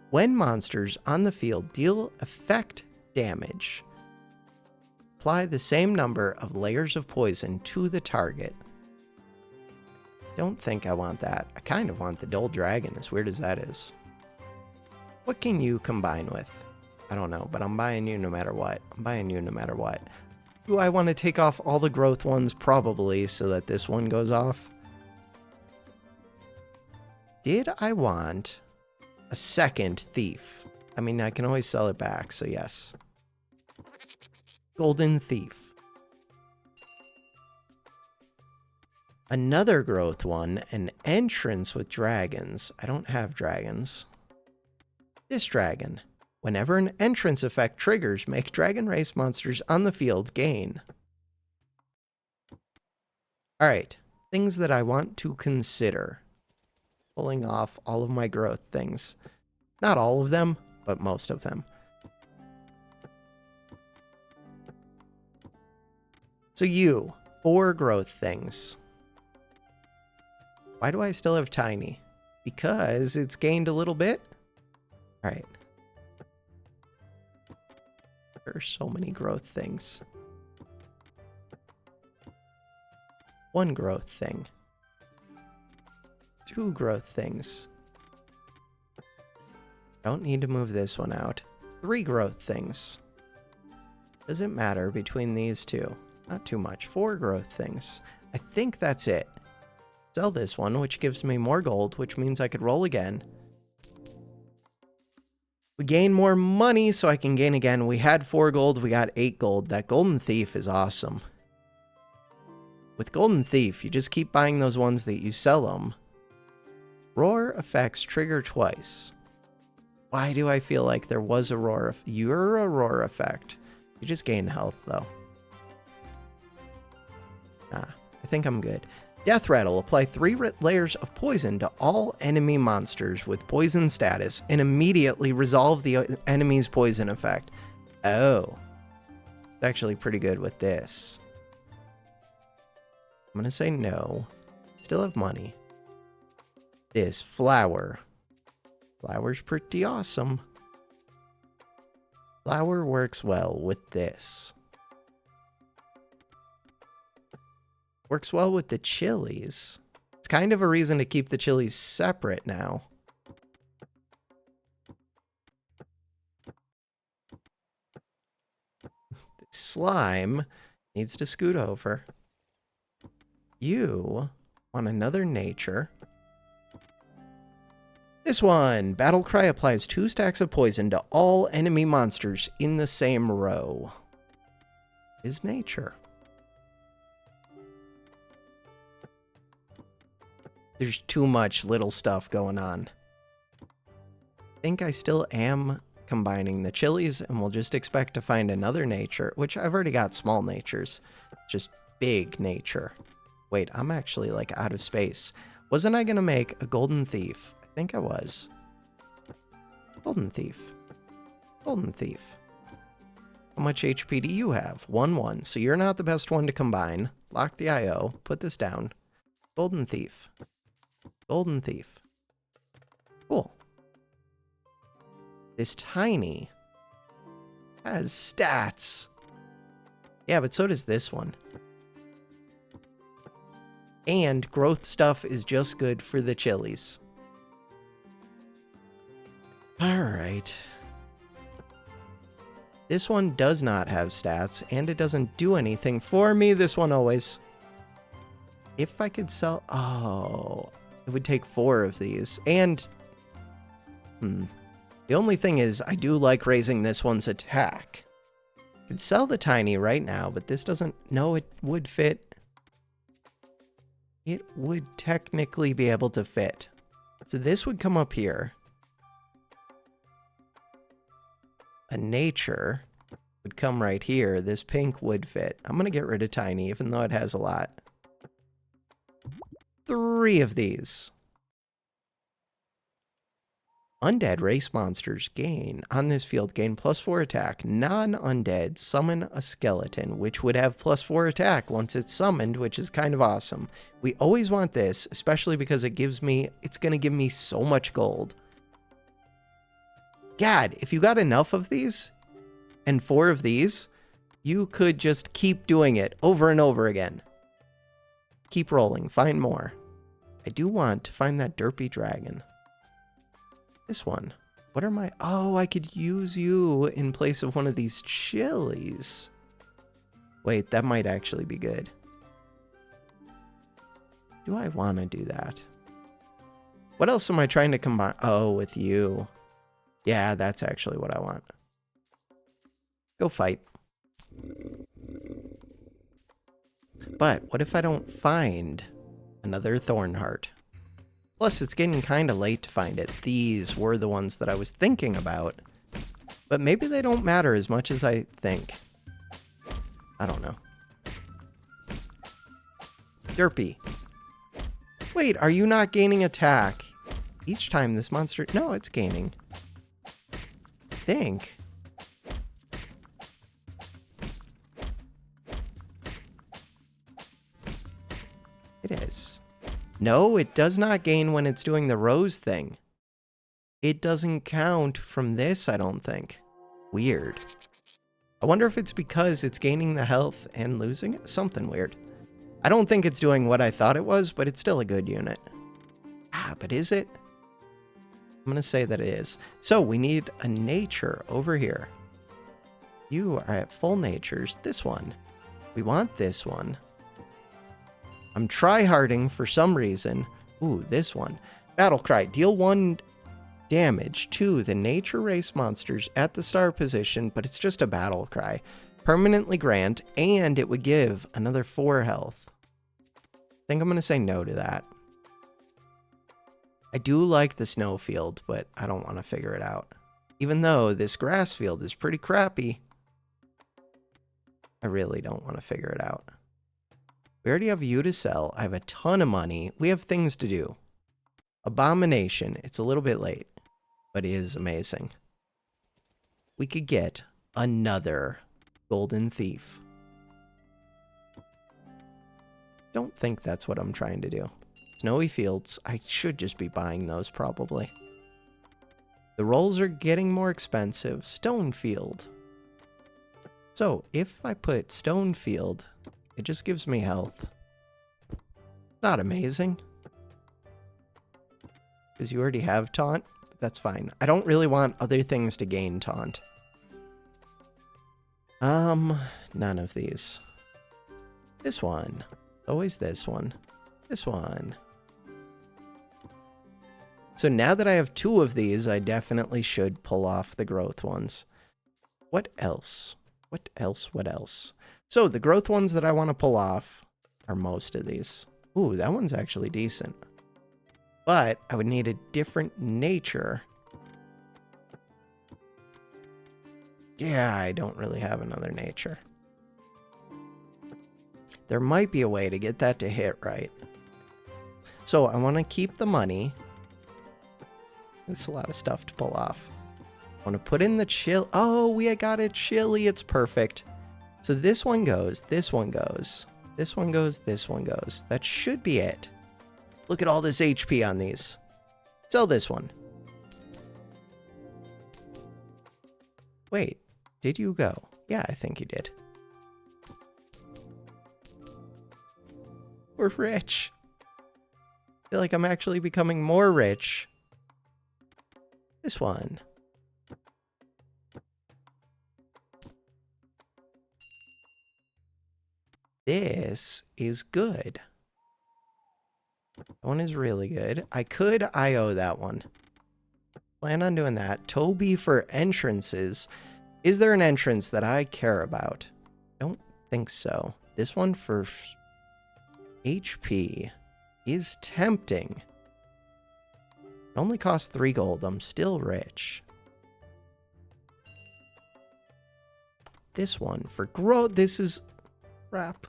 S1: When monsters on the field deal effect damage, apply the same number of layers of poison to the target. Don't think I want that. I kind of want the Dull Dragon, as weird as that is. What can you combine with? I don't know, but I'm buying you no matter what. I'm buying you no matter what. Do I want to take off all the growth ones? Probably, so that this one goes off. Did I want a second thief? I mean, I can always sell it back, so yes. Golden Thief. Another growth one, an entrance with dragons. I don't have dragons. This dragon. Whenever an entrance effect triggers, make dragon race monsters on the field gain. Alright, things that I want to consider. Pulling off all of my growth things. Not all of them, but most of them. So you, 4 growth things. Why do I still have tiny? Because it's gained a little bit? Alright. There are so many growth things. 1 growth thing. 2 growth things. Don't need to move this one out. 3 growth things. Doesn't matter between these two. Not too much. 4 growth things. I think that's it. Sell this one, which gives me more gold, which means I could roll again. We gain more money, so I can gain again. We had 4 gold, we got 8 gold. That Golden Thief is awesome. With Golden Thief, you just keep buying those ones that you sell them. Roar effects trigger twice. Why do I feel like there was a roar? You're a roar effect. You just gain health, though. I think I'm good. Death Rattle. Apply 3 layers of poison to all enemy monsters with poison status and immediately resolve the enemy's poison effect. Oh. It's actually pretty good with this. I'm going to say no. Still have money. This flower. Flower's pretty awesome. Flower works well with this. Works well with the chilies. It's kind of a reason to keep the chilies separate now. The slime needs to scoot over. You want another nature. This one, Battle Cry applies 2 stacks of poison to all enemy monsters in the same row. Is nature. There's too much little stuff going on. I think I still am combining the chilies, and we'll just expect to find another nature, which I've already got small natures. Just big nature. Wait, I'm actually like out of space. Wasn't I going to make a Golden Thief? I think I was. Golden Thief. Golden Thief. How much HP do you have? 1-1. So you're not the best one to combine. Lock the IO. Put this down. Golden Thief. Golden Thief. Cool. This tiny has stats. Yeah, but so does this one. And growth stuff is just good for the chilies. Alright. This one does not have stats, and it doesn't do anything for me. This one always. If I could sell... Oh... It would take 4 of these. And... The only thing is, I do like raising this one's attack. I could sell the tiny right now, but this doesn't... No, it would fit. It would technically be able to fit. So this would come up here. A nature would come right here. This pink would fit. I'm going to get rid of tiny, even though it has a lot. 3 of these. Undead race monsters gain on this field gain +4 attack. Non-undead summon a skeleton, which would have +4 attack once it's summoned, which is kind of awesome. We always want this, especially because it's going to give me so much gold. God, if you got enough of these and 4 of these, you could just keep doing it over and over again. Keep rolling, find more. I do want to find that derpy dragon. This one. What are my... Oh, I could use you in place of one of these chilies. Wait, that might actually be good. Do I want to do that? What else am I trying to combine? Oh, with you. Yeah, that's actually what I want. Go fight. But what if I don't find another thorn heart? Plus, it's getting kind of late to find it. These were the ones that I was thinking about. But maybe they don't matter as much as I think. I don't know. Derpy. Wait, are you not gaining attack? Each time this monster... No, it's gaining. I think. It is. No, it does not gain when it's doing the rose thing. It doesn't count from this, I don't think. Weird. I wonder if it's because it's gaining the health and losing it? Something weird. I don't think it's doing what I thought it was, but it's still a good unit. Ah, but is it? I'm going to say that it is. So we need a nature over here. You are at full natures. This one. We want this one. I'm tryharding for some reason. Ooh, this one. Battle Cry. Deal 1 damage to the nature race monsters at the star position, but it's just a battle cry. Permanently grant, and it would give another 4 health. I think I'm going to say no to that. I do like the snow field, but I don't want to figure it out. Even though this grass field is pretty crappy, I really don't want to figure it out. We already have you to sell. I have a ton of money. We have things to do. Abomination. It's a little bit late, but it is amazing. We could get another golden thief. Don't think that's what I'm trying to do. Snowy fields. I should just be buying those probably. The rolls are getting more expensive. Stone field. So if I put stone field... It just gives me health. Not amazing. Because you already have taunt. But that's fine. I don't really want other things to gain taunt. None of these. This one. Always this one. This one. So now that I have 2 of these, I definitely should pull off the growth ones. What else? What else? What else? So the growth ones that I want to pull off are most of these. Ooh, that one's actually decent. But I would need a different nature. Yeah, I don't really have another nature. There might be a way to get that to hit right. So I want to keep the money. It's a lot of stuff to pull off. I want to put in the chill. Oh, we got it chili. It's perfect. So this one goes, this one goes, this one goes, this one goes. That should be it. Look at all this HP on these. Sell this one. Wait, did you go? Yeah, I think you did. We're rich. I feel like I'm actually becoming more rich. This one. This is good. That one is really good. I could IO that one. Plan on doing that. Toby for entrances. Is there an entrance that I care about? Don't think so. This one for HP is tempting. It only costs 3 gold. I'm still rich. This one for growth. This is crap.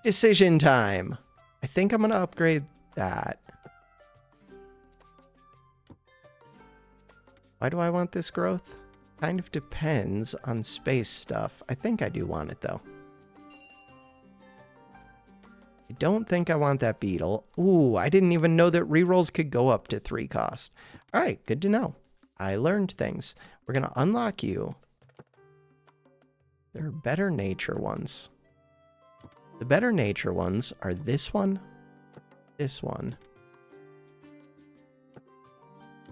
S1: Decision time. I think I'm going to upgrade that. Why do I want this growth? Kind of depends on space stuff. I think I do want it, though. I don't think I want that beetle. Ooh, I didn't even know that rerolls could go up to 3 cost. All right, good to know. I learned things. We're going to unlock you. There are better nature ones. The better nature ones are this one, this one.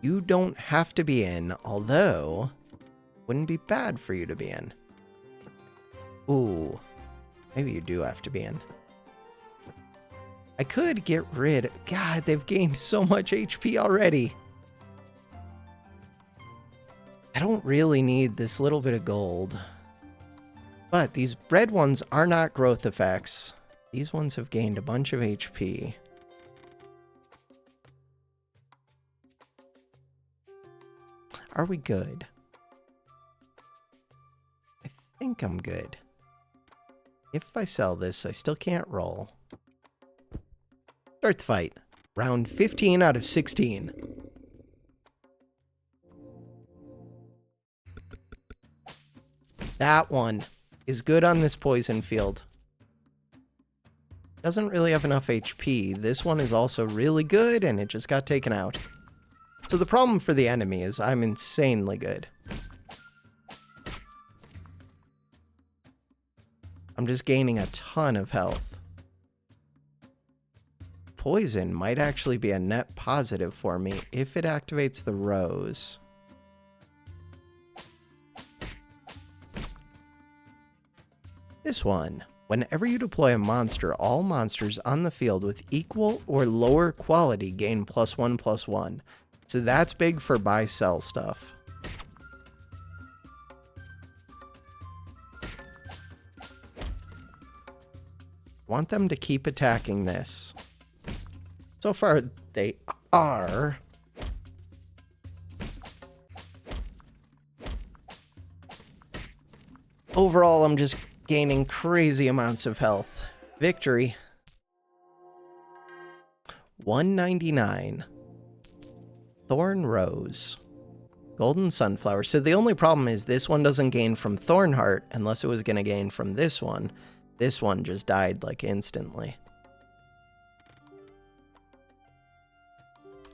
S1: You don't have to be in, although wouldn't be bad for you to be in. Ooh, maybe you do have to be in. I could get rid... God, they've gained so much HP already. I don't really need this little bit of gold. But these red ones are not growth effects. These ones have gained a bunch of HP. Are we good? I think I'm good. If I sell this, I still can't roll. Start the fight. Round 15 out of 16. That one is good on this poison field. Doesn't really have enough HP. This one is also really good, and it just got taken out. So the problem for the enemy is I'm insanely good. I'm just gaining a ton of health. Poison might actually be a net positive for me if it activates the rose. This one. Whenever you deploy a monster, all monsters on the field with equal or lower quality gain +1/+1. So that's big for buy-sell stuff. Want them to keep attacking this. So far, they are. Overall, I'm just gaining crazy amounts of health. Victory. 199. Thorn Rose. Golden Sunflower. So the only problem is this one doesn't gain from Thornheart unless it was going to gain from this one. This one just died like instantly.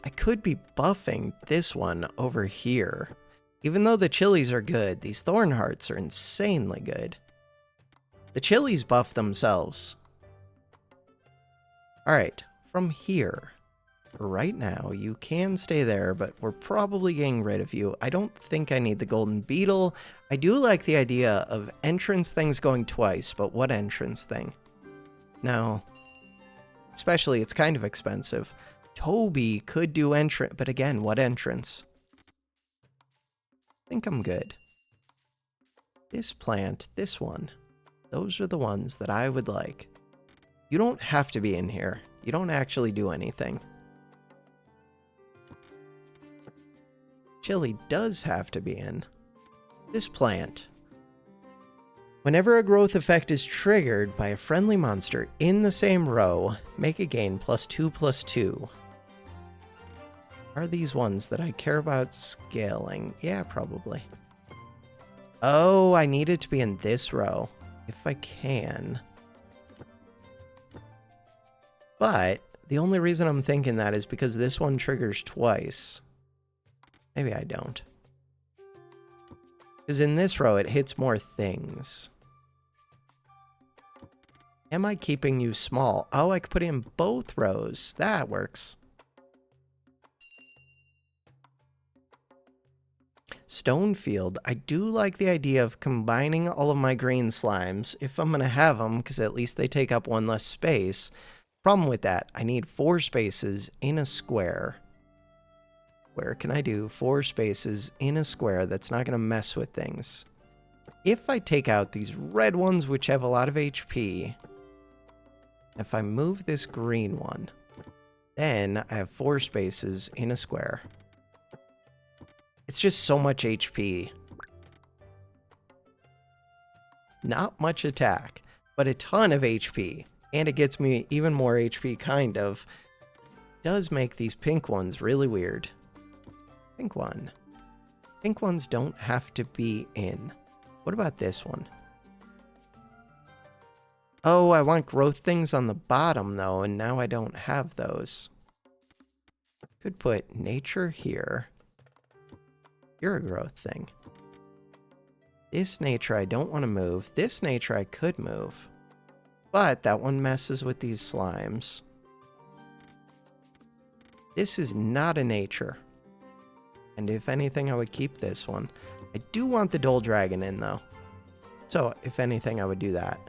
S1: I could be buffing this one over here. Even though the chilies are good, these Thornhearts are insanely good. The chilies buff themselves. Alright, from here. Right now, you can stay there, but we're probably getting rid of you. I don't think I need the golden beetle. I do like the idea of entrance things going twice, but what entrance thing? No. Especially, it's kind of expensive. Toby could do entrance, but again, what entrance? I think I'm good. This plant, this one. Those are the ones that I would like. You don't have to be in here. You don't actually do anything. Chili does have to be in. This plant. Whenever a growth effect is triggered by a friendly monster in the same row, make a gain +2/+2. Are these ones that I care about scaling? Yeah, probably. Oh, I need it to be in this row, if I can. But the only reason I'm thinking that is because this one triggers twice. Maybe I don't. Because in this row, it hits more things. Am I keeping you small? Oh, I could put it in both rows. That works. Stonefield. I do like the idea of combining all of my green slimes, if I'm going to have them, because at least they take up one less space. Problem with that, I need 4 spaces in a square. Where can I do 4 spaces in a square that's not going to mess with things? If I take out these red ones, which have a lot of HP, if I move this green one, then I have 4 spaces in a square. It's just so much HP. Not much attack, but a ton of HP. And it gets me even more HP, kind of. Does make these pink ones really weird. Pink one. Pink ones don't have to be in. What about this one? Oh, I want growth things on the bottom, though, and now I don't have those. Could put nature here. You're a growth thing. This nature I don't want to move. This nature I could move. But that one messes with these slimes. This is not a nature. And if anything, I would keep this one. I do want the Dole Dragon in, though. So, if anything, I would do that.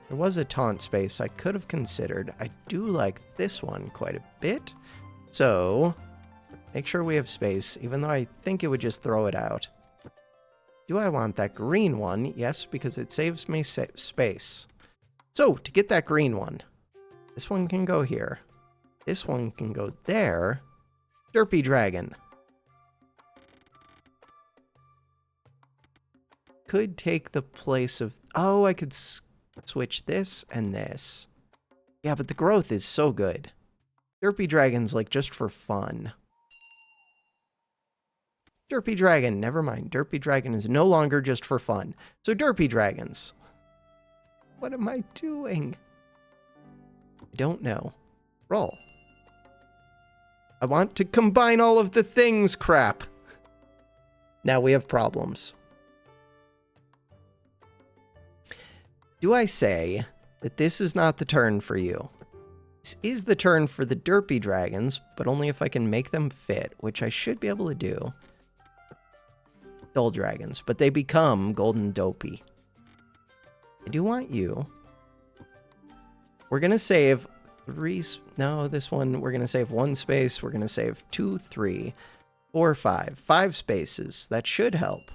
S1: There was a taunt space I could have considered. I do like this one quite a bit. So, make sure we have space, even though I think it would just throw it out. Do I want that green one? Yes, because it saves me space. So, to get that green one, this one can go here. This one can go there. Derpy Dragon. Could take the place of... Oh, I could switch this and this. Yeah, but the growth is so good. Derpy Dragon's like just for fun. Derpy Dragon, never mind. Derpy Dragon is no longer just for fun. So Derpy Dragons. What am I doing? I don't know. Roll. I want to combine all of the things, crap. Now we have problems. Do I say that this is not the turn for you? This is the turn for the Derpy Dragons, but only if I can make them fit, which I should be able to do. Dole Dragons, but they become Golden Dopey. I do want you. We're going to save 3... No, this one, we're going to save 1 space. We're going to save 2, 3, 4, 5. 5 spaces. That should help.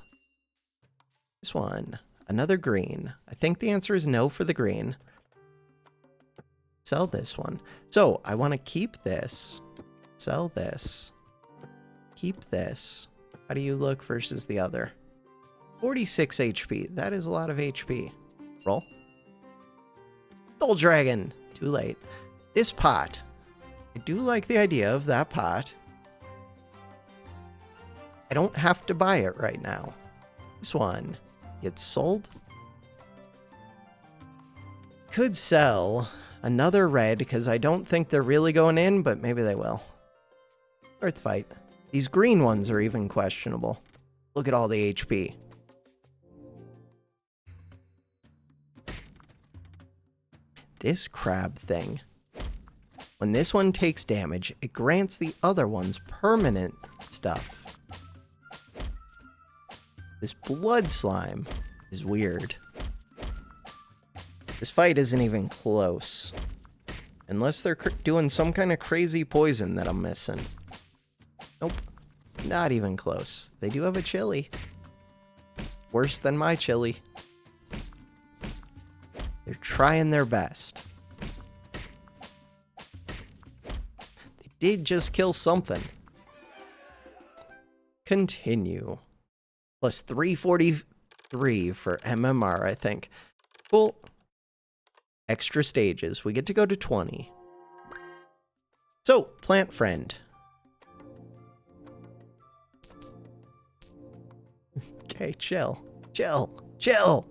S1: This one. Another green. I think the answer is no for the green. Sell this one. So, I want to keep this. Sell this. Keep this. How do you look versus the other? 46 HP. That is a lot of HP. Roll. Dole Dragon. Too late. This pot. I do like the idea of that pot. I don't have to buy it right now. This one gets sold. Could sell another red because I don't think they're really going in, but maybe they will. Earth Fight. These green ones are even questionable. Look at all the HP. This crab thing. When this one takes damage, it grants the other ones permanent stuff. This blood slime is weird. This fight isn't even close. Unless they're doing some kind of crazy poison that I'm missing. Nope. Not even close. They do have a chili. Worse than my chili. They're trying their best. They did just kill something. Continue. Plus 343 for MMR, I think. Cool. Extra stages. We get to go to 20. So, plant friend. Okay, chill. Chill. Chill.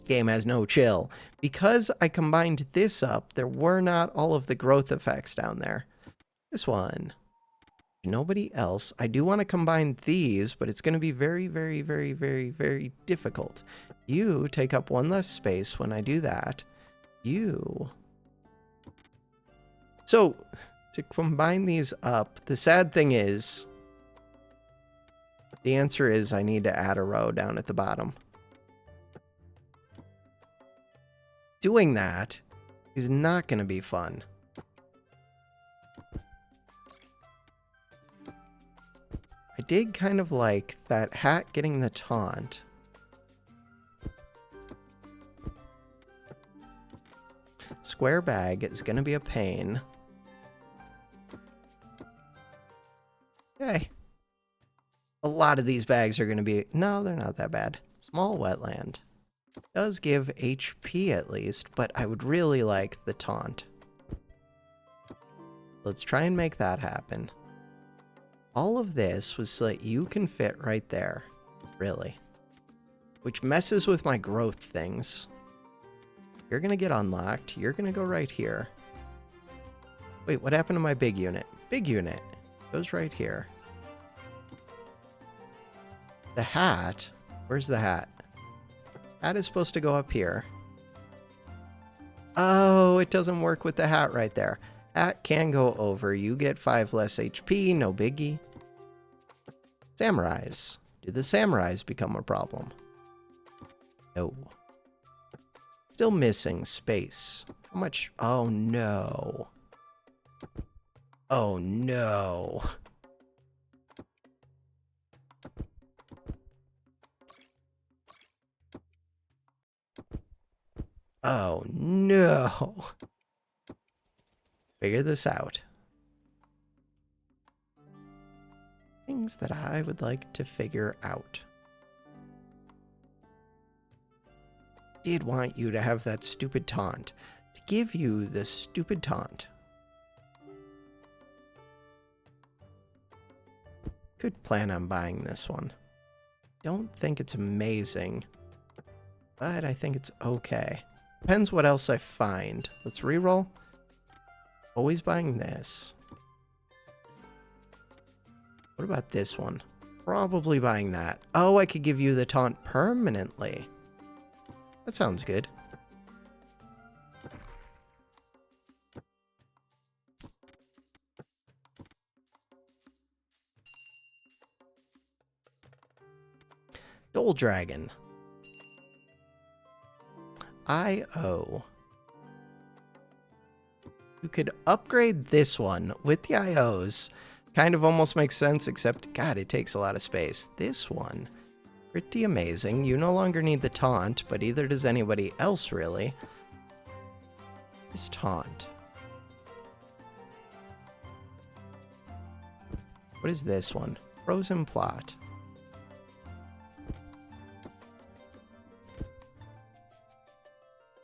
S1: Game has no chill. Because I combined this up, there were not all of the growth effects down there. This one. Nobody else. I do want to combine these, but it's going to be very, very, very, very, very difficult. You take up 1 less space when I do that. You. So, to combine these up, the sad thing is, the answer is I need to add a row down at the bottom. Doing that is not going to be fun. I did kind of like that hat getting the taunt. Square bag is going to be a pain. Okay. A lot of these bags are going to be... No, they're not that bad. Small wetland. Does give HP at least, but I would really like the taunt. Let's try and make that happen. All of this was so that you can fit right there. Really. Which messes with my growth things. You're going to get unlocked. You're going to go right here. Wait, what happened to my big unit? Big unit goes right here. The hat. Where's the hat? Hat is supposed to go up here. Oh, it doesn't work with the hat right there. Hat can go over. You get 5 less HP. No biggie. Samurais. Do the samurais become a problem? No. Still missing space. How much? Oh, no. Oh, no. Oh, no. Figure this out. Things that I would like to figure out. Did want you to have that stupid taunt. To give you this stupid taunt. Could plan on buying this one. Don't think it's amazing. But I think it's okay. Depends what else I find. Let's reroll. Always buying this. What about this one? Probably buying that. Oh, I could give you the taunt permanently. That sounds good. Dole Dragon. IO. You could upgrade this one with the IOs. Kind of almost makes sense, except, God, it takes a lot of space. This one, pretty amazing. You no longer need the taunt, but either does anybody else, really. This taunt. What is this one? Frozen plot.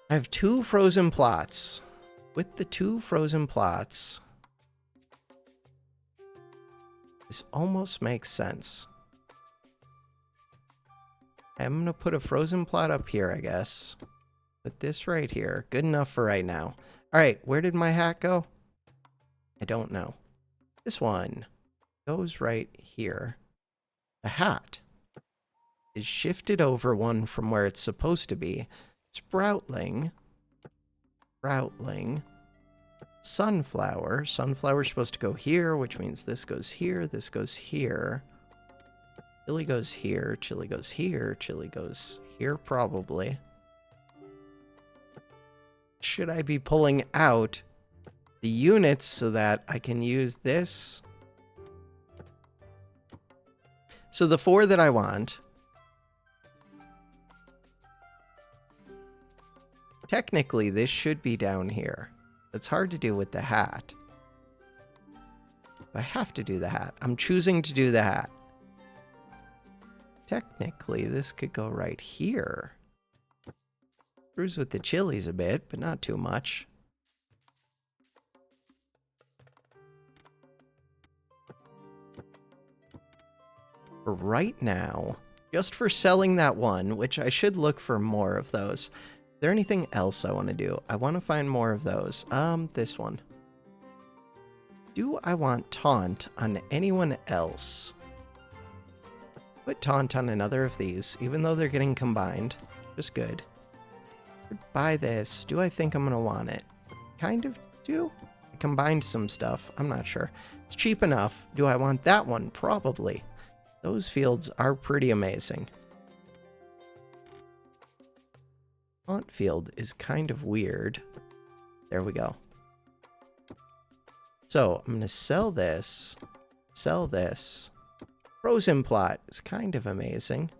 S1: I have 2 frozen plots. With the 2 frozen plots, this almost makes sense. I'm going to put a frozen plot up here, I guess. Put this right here. Good enough for right now. All right, where did my hat go? I don't know. This one goes right here. The hat is shifted over one from where it's supposed to be. Sproutling. Sproutling. Sunflower. Sunflower's supposed to go here, which means this goes here, this goes here. Chili goes here, chili goes here, chili goes here probably. Should I be pulling out the units so that I can use this? So the 4 that I want. Technically, this should be down here. It's hard to do with the hat. I have to do the hat. I'm choosing to do the hat. Technically, this could go right here. Screws with the chilies a bit, but not too much. For right now, just for selling that one, which I should look for more of those. Is there anything else I want to do? I want to find more of those. This one. Do I want taunt on anyone else? Put taunt on another of these, even though they're getting combined. It's just good. Buy this. Do I think I'm going to want it? Kind of do. I combined some stuff. I'm not sure. It's cheap enough. Do I want that one? Probably. Those fields are pretty amazing. Taunt field is kind of weird. There we go. So I'm going to sell this. Sell this. Frozen plot is kind of amazing.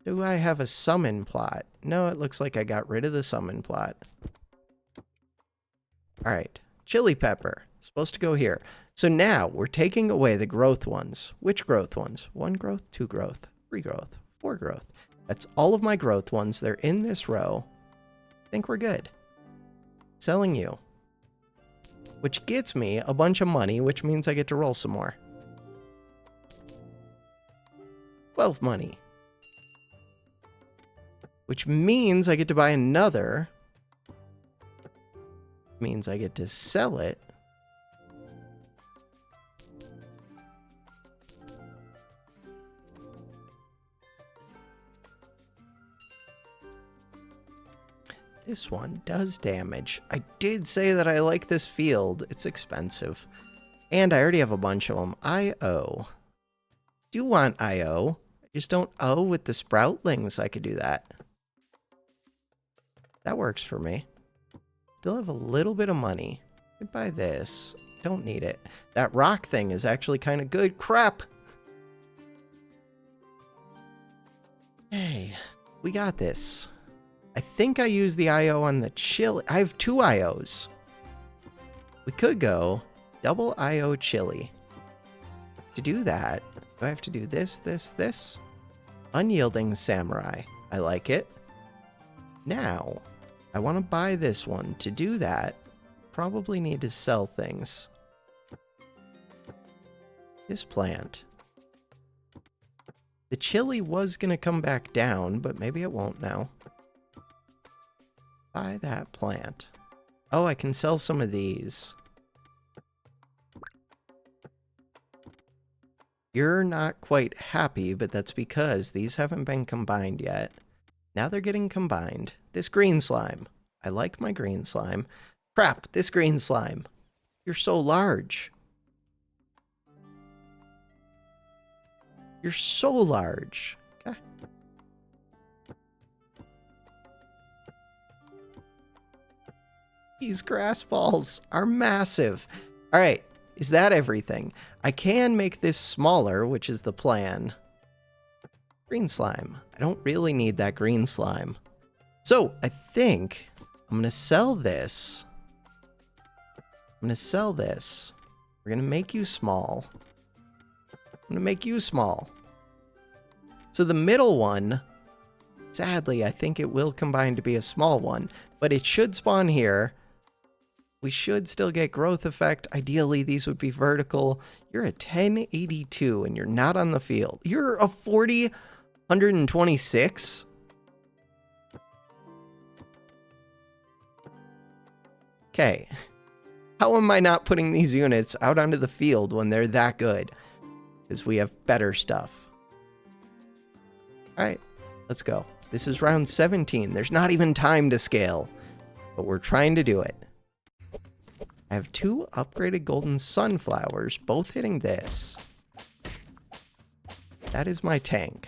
S1: Do I have a summon plot? No, it looks like I got rid of the summon plot. All right. Chili pepper. Supposed to go here. So now we're taking away the growth ones. Which growth ones? 1 growth, 2 growth, 3 growth, 4 growth. That's all of my growth ones. They're in this row. I think we're good. Selling you. Which gets me a bunch of money, which means I get to roll some more. 12 money. Which means I get to buy another. Means I get to sell it. This one does damage. I did say that I like this field. It's expensive. And I already have a bunch of them. IO. Do want IO. I just don't O with the sproutlings. I could do that. That works for me. Still have a little bit of money. Could buy this. Don't need it. That rock thing is actually kind of good. Crap! Hey, we got this. I think I used the IO on the chili. I have 2 IOs. We could go double IO chili. To do that, do I have to do this, this, this? Unyielding samurai. I like it. Now, I want to buy this one. To do that, probably need to sell things. This plant. The chili was going to come back down, but maybe it won't now. Buy that plant. Oh, I can sell some of these. You're not quite happy, but that's because these haven't been combined yet. Now they're getting combined. This green slime. I like my green slime. Crap, this green slime. You're so large. You're so large. Okay. These grass balls are massive. All right, is that everything? I can make this smaller, which is the plan. Green slime. I don't really need that green slime. So I think I'm going to sell this. I'm going to sell this. We're going to make you small. I'm going to make you small. So the middle one, sadly, I think it will combine to be a small one, but it should spawn here. We should still get growth effect. Ideally, these would be vertical. You're a 1082 and you're not on the field. You're a 126. Okay. How am I not putting these units out onto the field when they're that good? Because we have better stuff. All right, let's go. This is round 17. There's not even time to scale, but we're trying to do it. I have 2 upgraded golden sunflowers, both hitting this. That is my tank.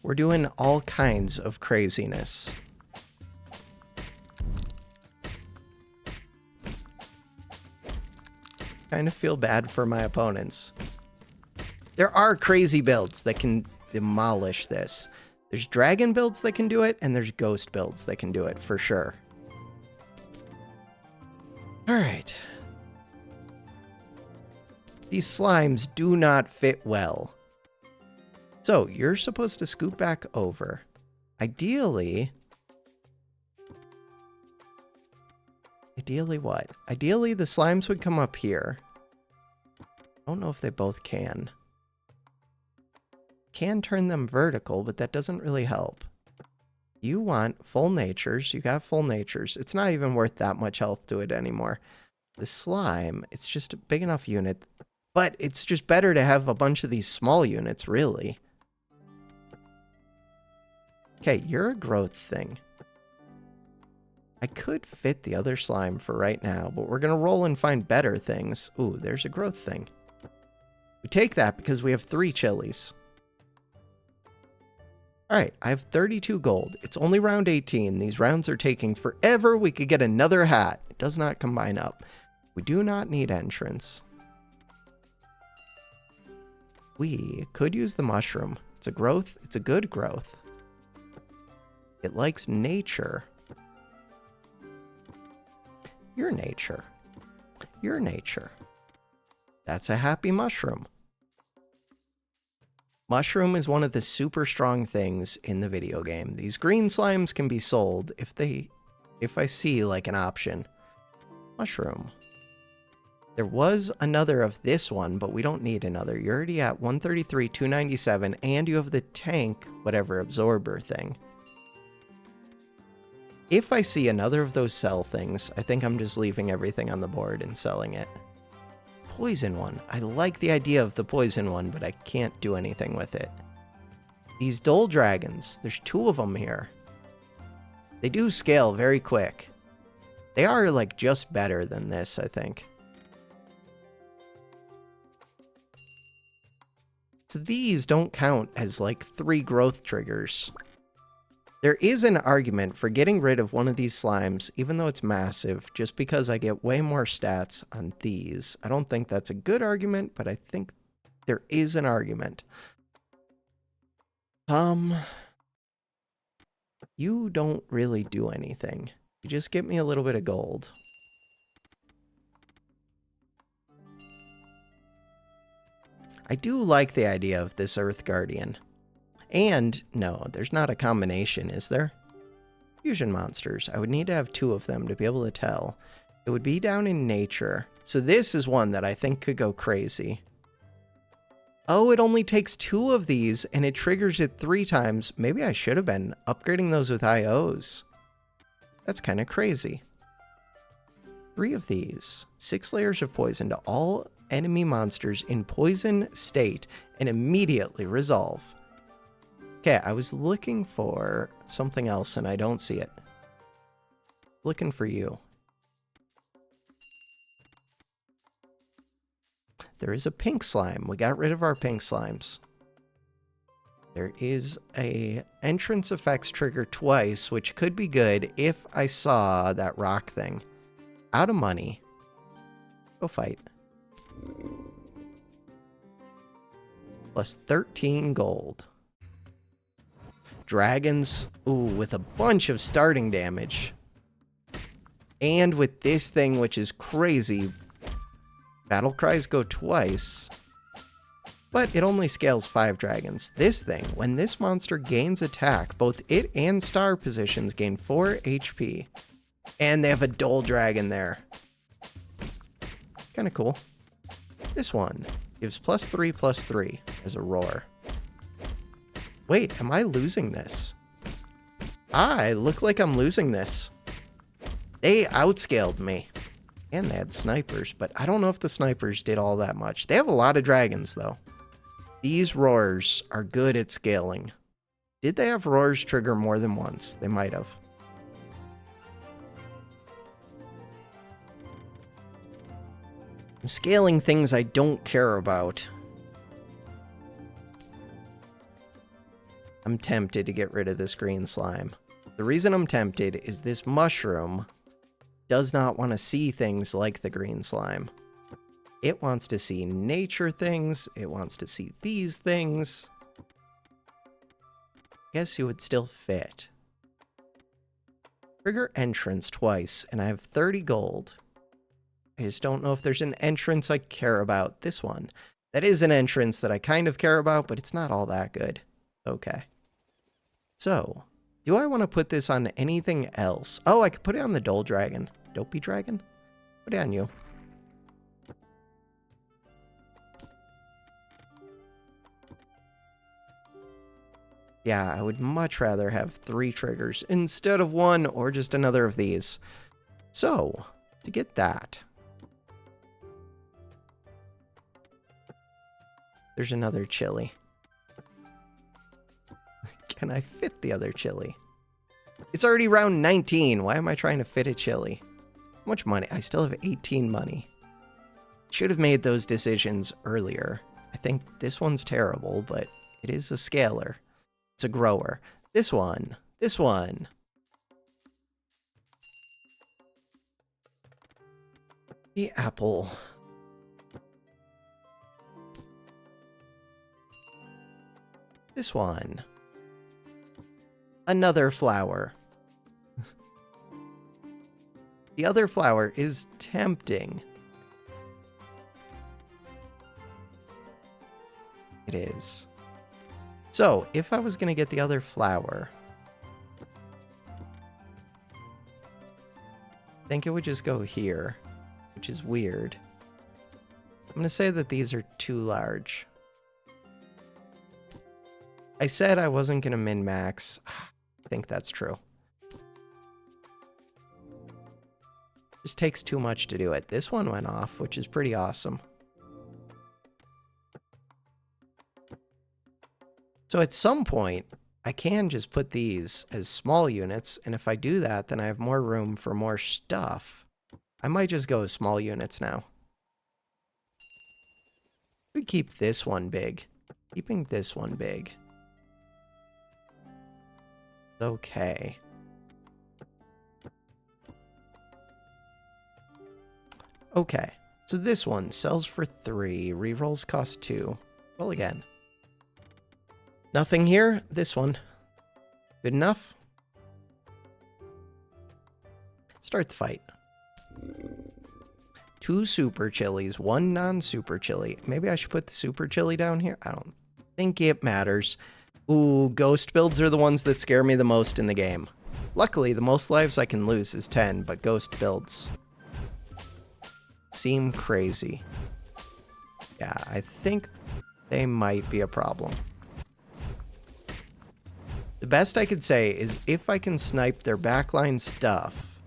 S1: We're doing all kinds of craziness. Kind of feel bad for my opponents. There are crazy builds that can demolish this. There's dragon builds that can do it, and there's ghost builds that can do it, for sure. Alright. These slimes do not fit well. So, you're supposed to scoot back over. Ideally what? Ideally, the slimes would come up here. I don't know if they both can. Can turn them vertical, but that doesn't really help. You want full natures. You got full natures. It's not even worth that much health to it anymore. The slime, it's just a big enough unit. But it's just better to have a bunch of these small units, really. Okay, you're a growth thing. I could fit the other slime for right now, but we're going to roll and find better things. Ooh, there's a growth thing. We take that because we have 3 chilies. Alright, I have 32 gold. It's only round 18. These rounds are taking forever. We could get another hat. It does not combine up. We do not need entrance. We could use the mushroom. It's a growth. It's a good growth. It likes nature. Your nature. Your nature. That's a happy mushroom. Mushroom is one of the super strong things in the video game. These green slimes can be sold if I see like an option. Mushroom. There was another of this one, but we don't need another. You're already at 133, 297, and you have the tank, whatever, absorber thing. If I see another of those sell things, I think I'm just leaving everything on the board and selling it. Poison one. I like the idea of the poison one, but I can't do anything with it. These Dull Dragons, there's 2 of them here. They do scale very quick. They are like just better than this, I think. So these don't count as like 3 growth triggers. There is an argument for getting rid of one of these slimes, even though it's massive, just because I get way more stats on these. I don't think that's a good argument, but I think there is an argument. You don't really do anything. You just get me a little bit of gold. I do like the idea of this Earth Guardian. And, no, there's not a combination, is there? Fusion monsters. I would need to have 2 of them to be able to tell. It would be down in nature. So this is one that I think could go crazy. Oh, it only takes 2 of these, and it triggers it 3 times. Maybe I should have been upgrading those with IOs. That's kind of crazy. 3 of these. 6 layers of poison to all enemy monsters in poison state and immediately resolve. Okay, I was looking for something else and I don't see it. Looking for you. There is a pink slime. We got rid of our pink slimes. There is a entrance effects trigger twice, which could be good if I saw that rock thing. Out of money. Go fight. Plus 13 gold. Dragons. Ooh, with a bunch of starting damage. And with this thing, which is crazy. Battle cries go twice. But it only scales 5 dragons. This thing, when this monster gains attack, both it and star positions gain 4 HP. And they have a Dull Dragon there. Kind of cool. This one gives +3/+3 as a roar. Wait, am I losing this? I look like I'm losing this. They outscaled me. And they had snipers, but I don't know if the snipers did all that much. They have a lot of dragons, though. These roars are good at scaling. Did they have roars trigger more than once? They might have. I'm scaling things I don't care about. I'm tempted to get rid of this green slime. The reason I'm tempted is this mushroom does not want to see things like the green slime. It wants to see nature things. It wants to see these things. Guess you would still fit. Trigger entrance twice, and I have 30 gold. I just don't know if there's an entrance I care about. This one. That is an entrance that I kind of care about, but it's not all that good. Okay. So, do I want to put this on anything else? Oh, I could put it on the Dull Dragon. Dopey Dragon? Put it on you. Yeah, I would much rather have 3 triggers instead of 1 or just another of these. So, to get that, there's another chili. Can I fit the other chili? It's already round 19. Why am I trying to fit a chili? How much money? I still have 18 money. Should have made those decisions earlier. I think this one's terrible, but it is a scaler. It's a grower. This one. This one. The apple. This one. Another flower. The other flower is tempting. It is. So, if I was going to get the other flower, I think it would just go here, which is weird. I'm going to say that these are too large. I said I wasn't going to min-max. I think that's true. Just takes too much to do it. This one went off, which is pretty awesome. So at some point, I can just put these as small units, and if I do that, then I have more room for more stuff. I might just go with small units now. We keep this one big. Keeping this one big. Okay. Okay, so this one sells for 3, rerolls cost 2. Roll again. Nothing here. This one. Good enough. Start the fight. 2 super chilies, 1 non-super chili. Maybe I should put the super chili down here? I don't think it matters. Ooh, ghost builds are the ones that scare me the most in the game. Luckily, the most lives I can lose is 10, but ghost builds seem crazy. Yeah, I think they might be a problem. The best I could say is if I can snipe their backline stuff,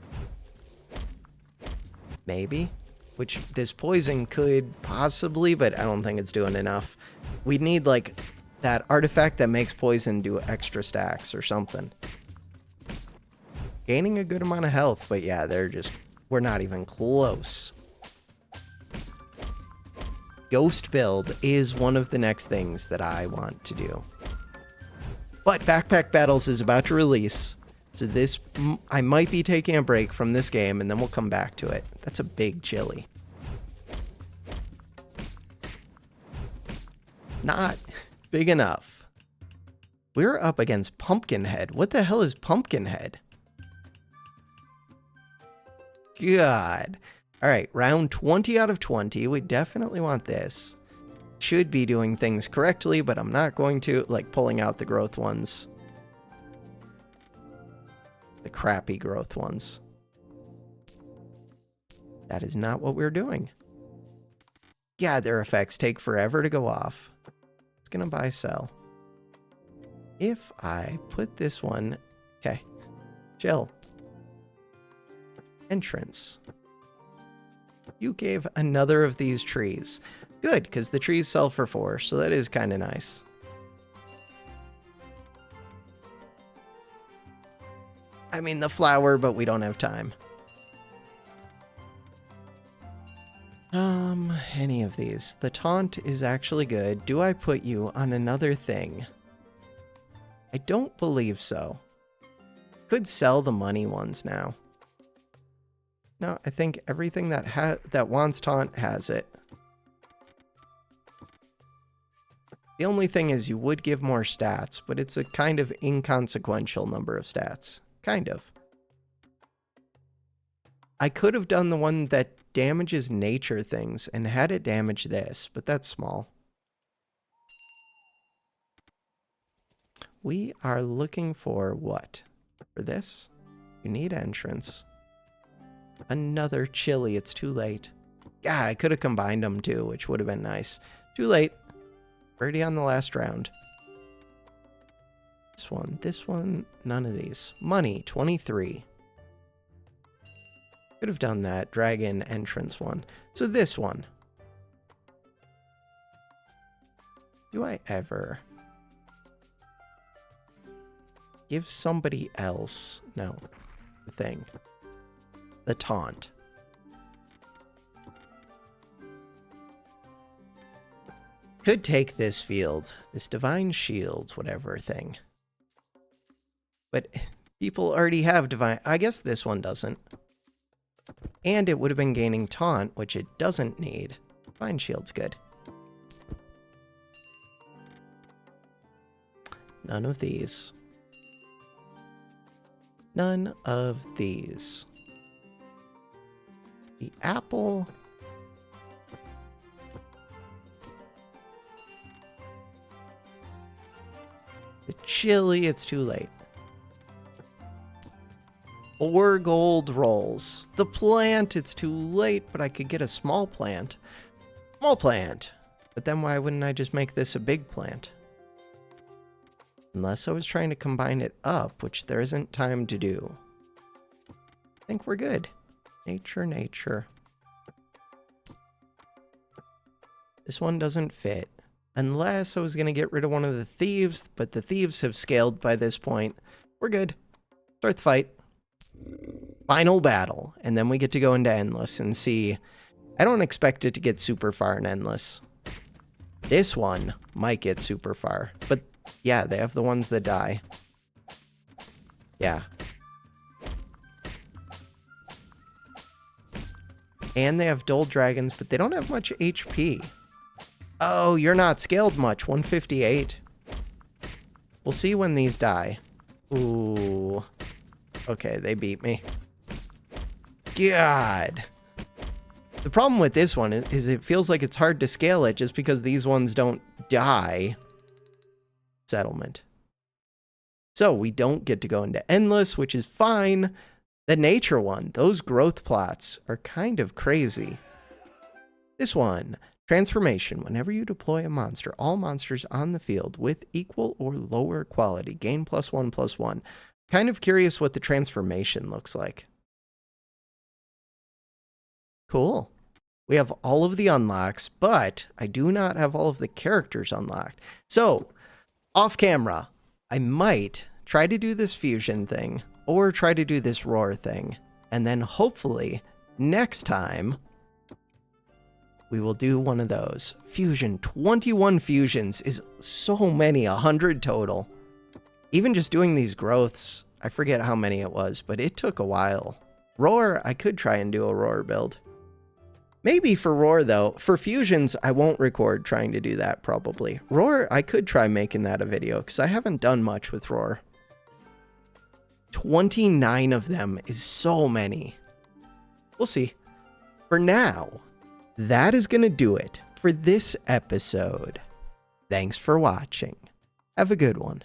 S1: maybe, which this poison could possibly, but I don't think it's doing enough. We need like that artifact that makes poison do extra stacks or something. Gaining a good amount of health, but yeah, we're not even close. Ghost build is one of the next things that I want to do. But Backpack Battles is about to release, so I might be taking a break from this game, and then we'll come back to it. That's a big chili. Not big enough. We're up against Pumpkinhead. What the hell is Pumpkinhead? God. All right, round 20 out of 20. We definitely want this. Should be doing things correctly, but I'm not going to, like pulling out the growth ones. The crappy growth ones. That is not what we're doing. Yeah, their effects take forever to go off. It's gonna buy sell. If I put this one, okay, chill. Entrance. You gave another of these trees. Good, because the trees sell for 4, so that is kind of nice. I mean, the flower, but we don't have time. Any of these. The taunt is actually good. Do I put you on another thing? I don't believe so. Could sell the money ones now. No, I think everything that wants taunt has it. The only thing is you would give more stats, but it's a kind of inconsequential number of stats. Kind of. I could have done the one that damages nature things and had it damage this, but that's small. We are looking for what? For this? You need entrance. Another chili. It's too late. God, I could have combined them too, which would have been nice. Too late. Already on the last round. This one, none of these. Money, 23. Could have done that. Dragon entrance one. So this one. Do I ever give somebody else? No. The thing. The taunt. Could take this field. This divine shields, whatever thing. But people already have divine. I guess this one doesn't. And it would have been gaining taunt, which it doesn't need. Divine shield's good. None of these. None of these. The apple. chili, it's too late. 4 gold rolls. The plant, it's too late, but I could get a small plant. Small plant. But then why wouldn't I just make this a big plant? Unless I was trying to combine it up, which there isn't time to do. I think we're good. Nature, nature. This one doesn't fit. Unless I was going to get rid of one of the thieves, but the thieves have scaled by this point. We're good. Start the fight. Final battle. And then we get to go into Endless and see. I don't expect it to get super far in Endless. This one might get super far. But yeah, they have the ones that die. Yeah. And they have dull dragons, but they don't have much HP. Oh, you're not scaled much. 158. We'll see when these die. Ooh. Okay, they beat me. God. The problem with this one is it feels like it's hard to scale it just because these ones don't die. Settlement. So we don't get to go into Endless, which is fine. The nature one, those growth plots are kind of crazy. This one, transformation. Whenever you deploy a monster, all monsters on the field with equal or lower quality gain +1/+1. Kind of curious what the transformation looks like. Cool. We have all of the unlocks, but I do not have all of the characters unlocked. So, off camera, I might try to do this fusion thing or try to do this roar thing. And then hopefully next time we will do one of those. Fusion, 21 fusions is so many, 100 total. Even just doing these growths, I forget how many it was, but it took a while. Roar, I could try and do a roar build. Maybe for roar though. For fusions, I won't record trying to do that probably. Roar, I could try making that a video because I haven't done much with roar. 29 of them is so many. We'll see. For now, that is going to do it for this episode. Thanks for watching. Have a good one.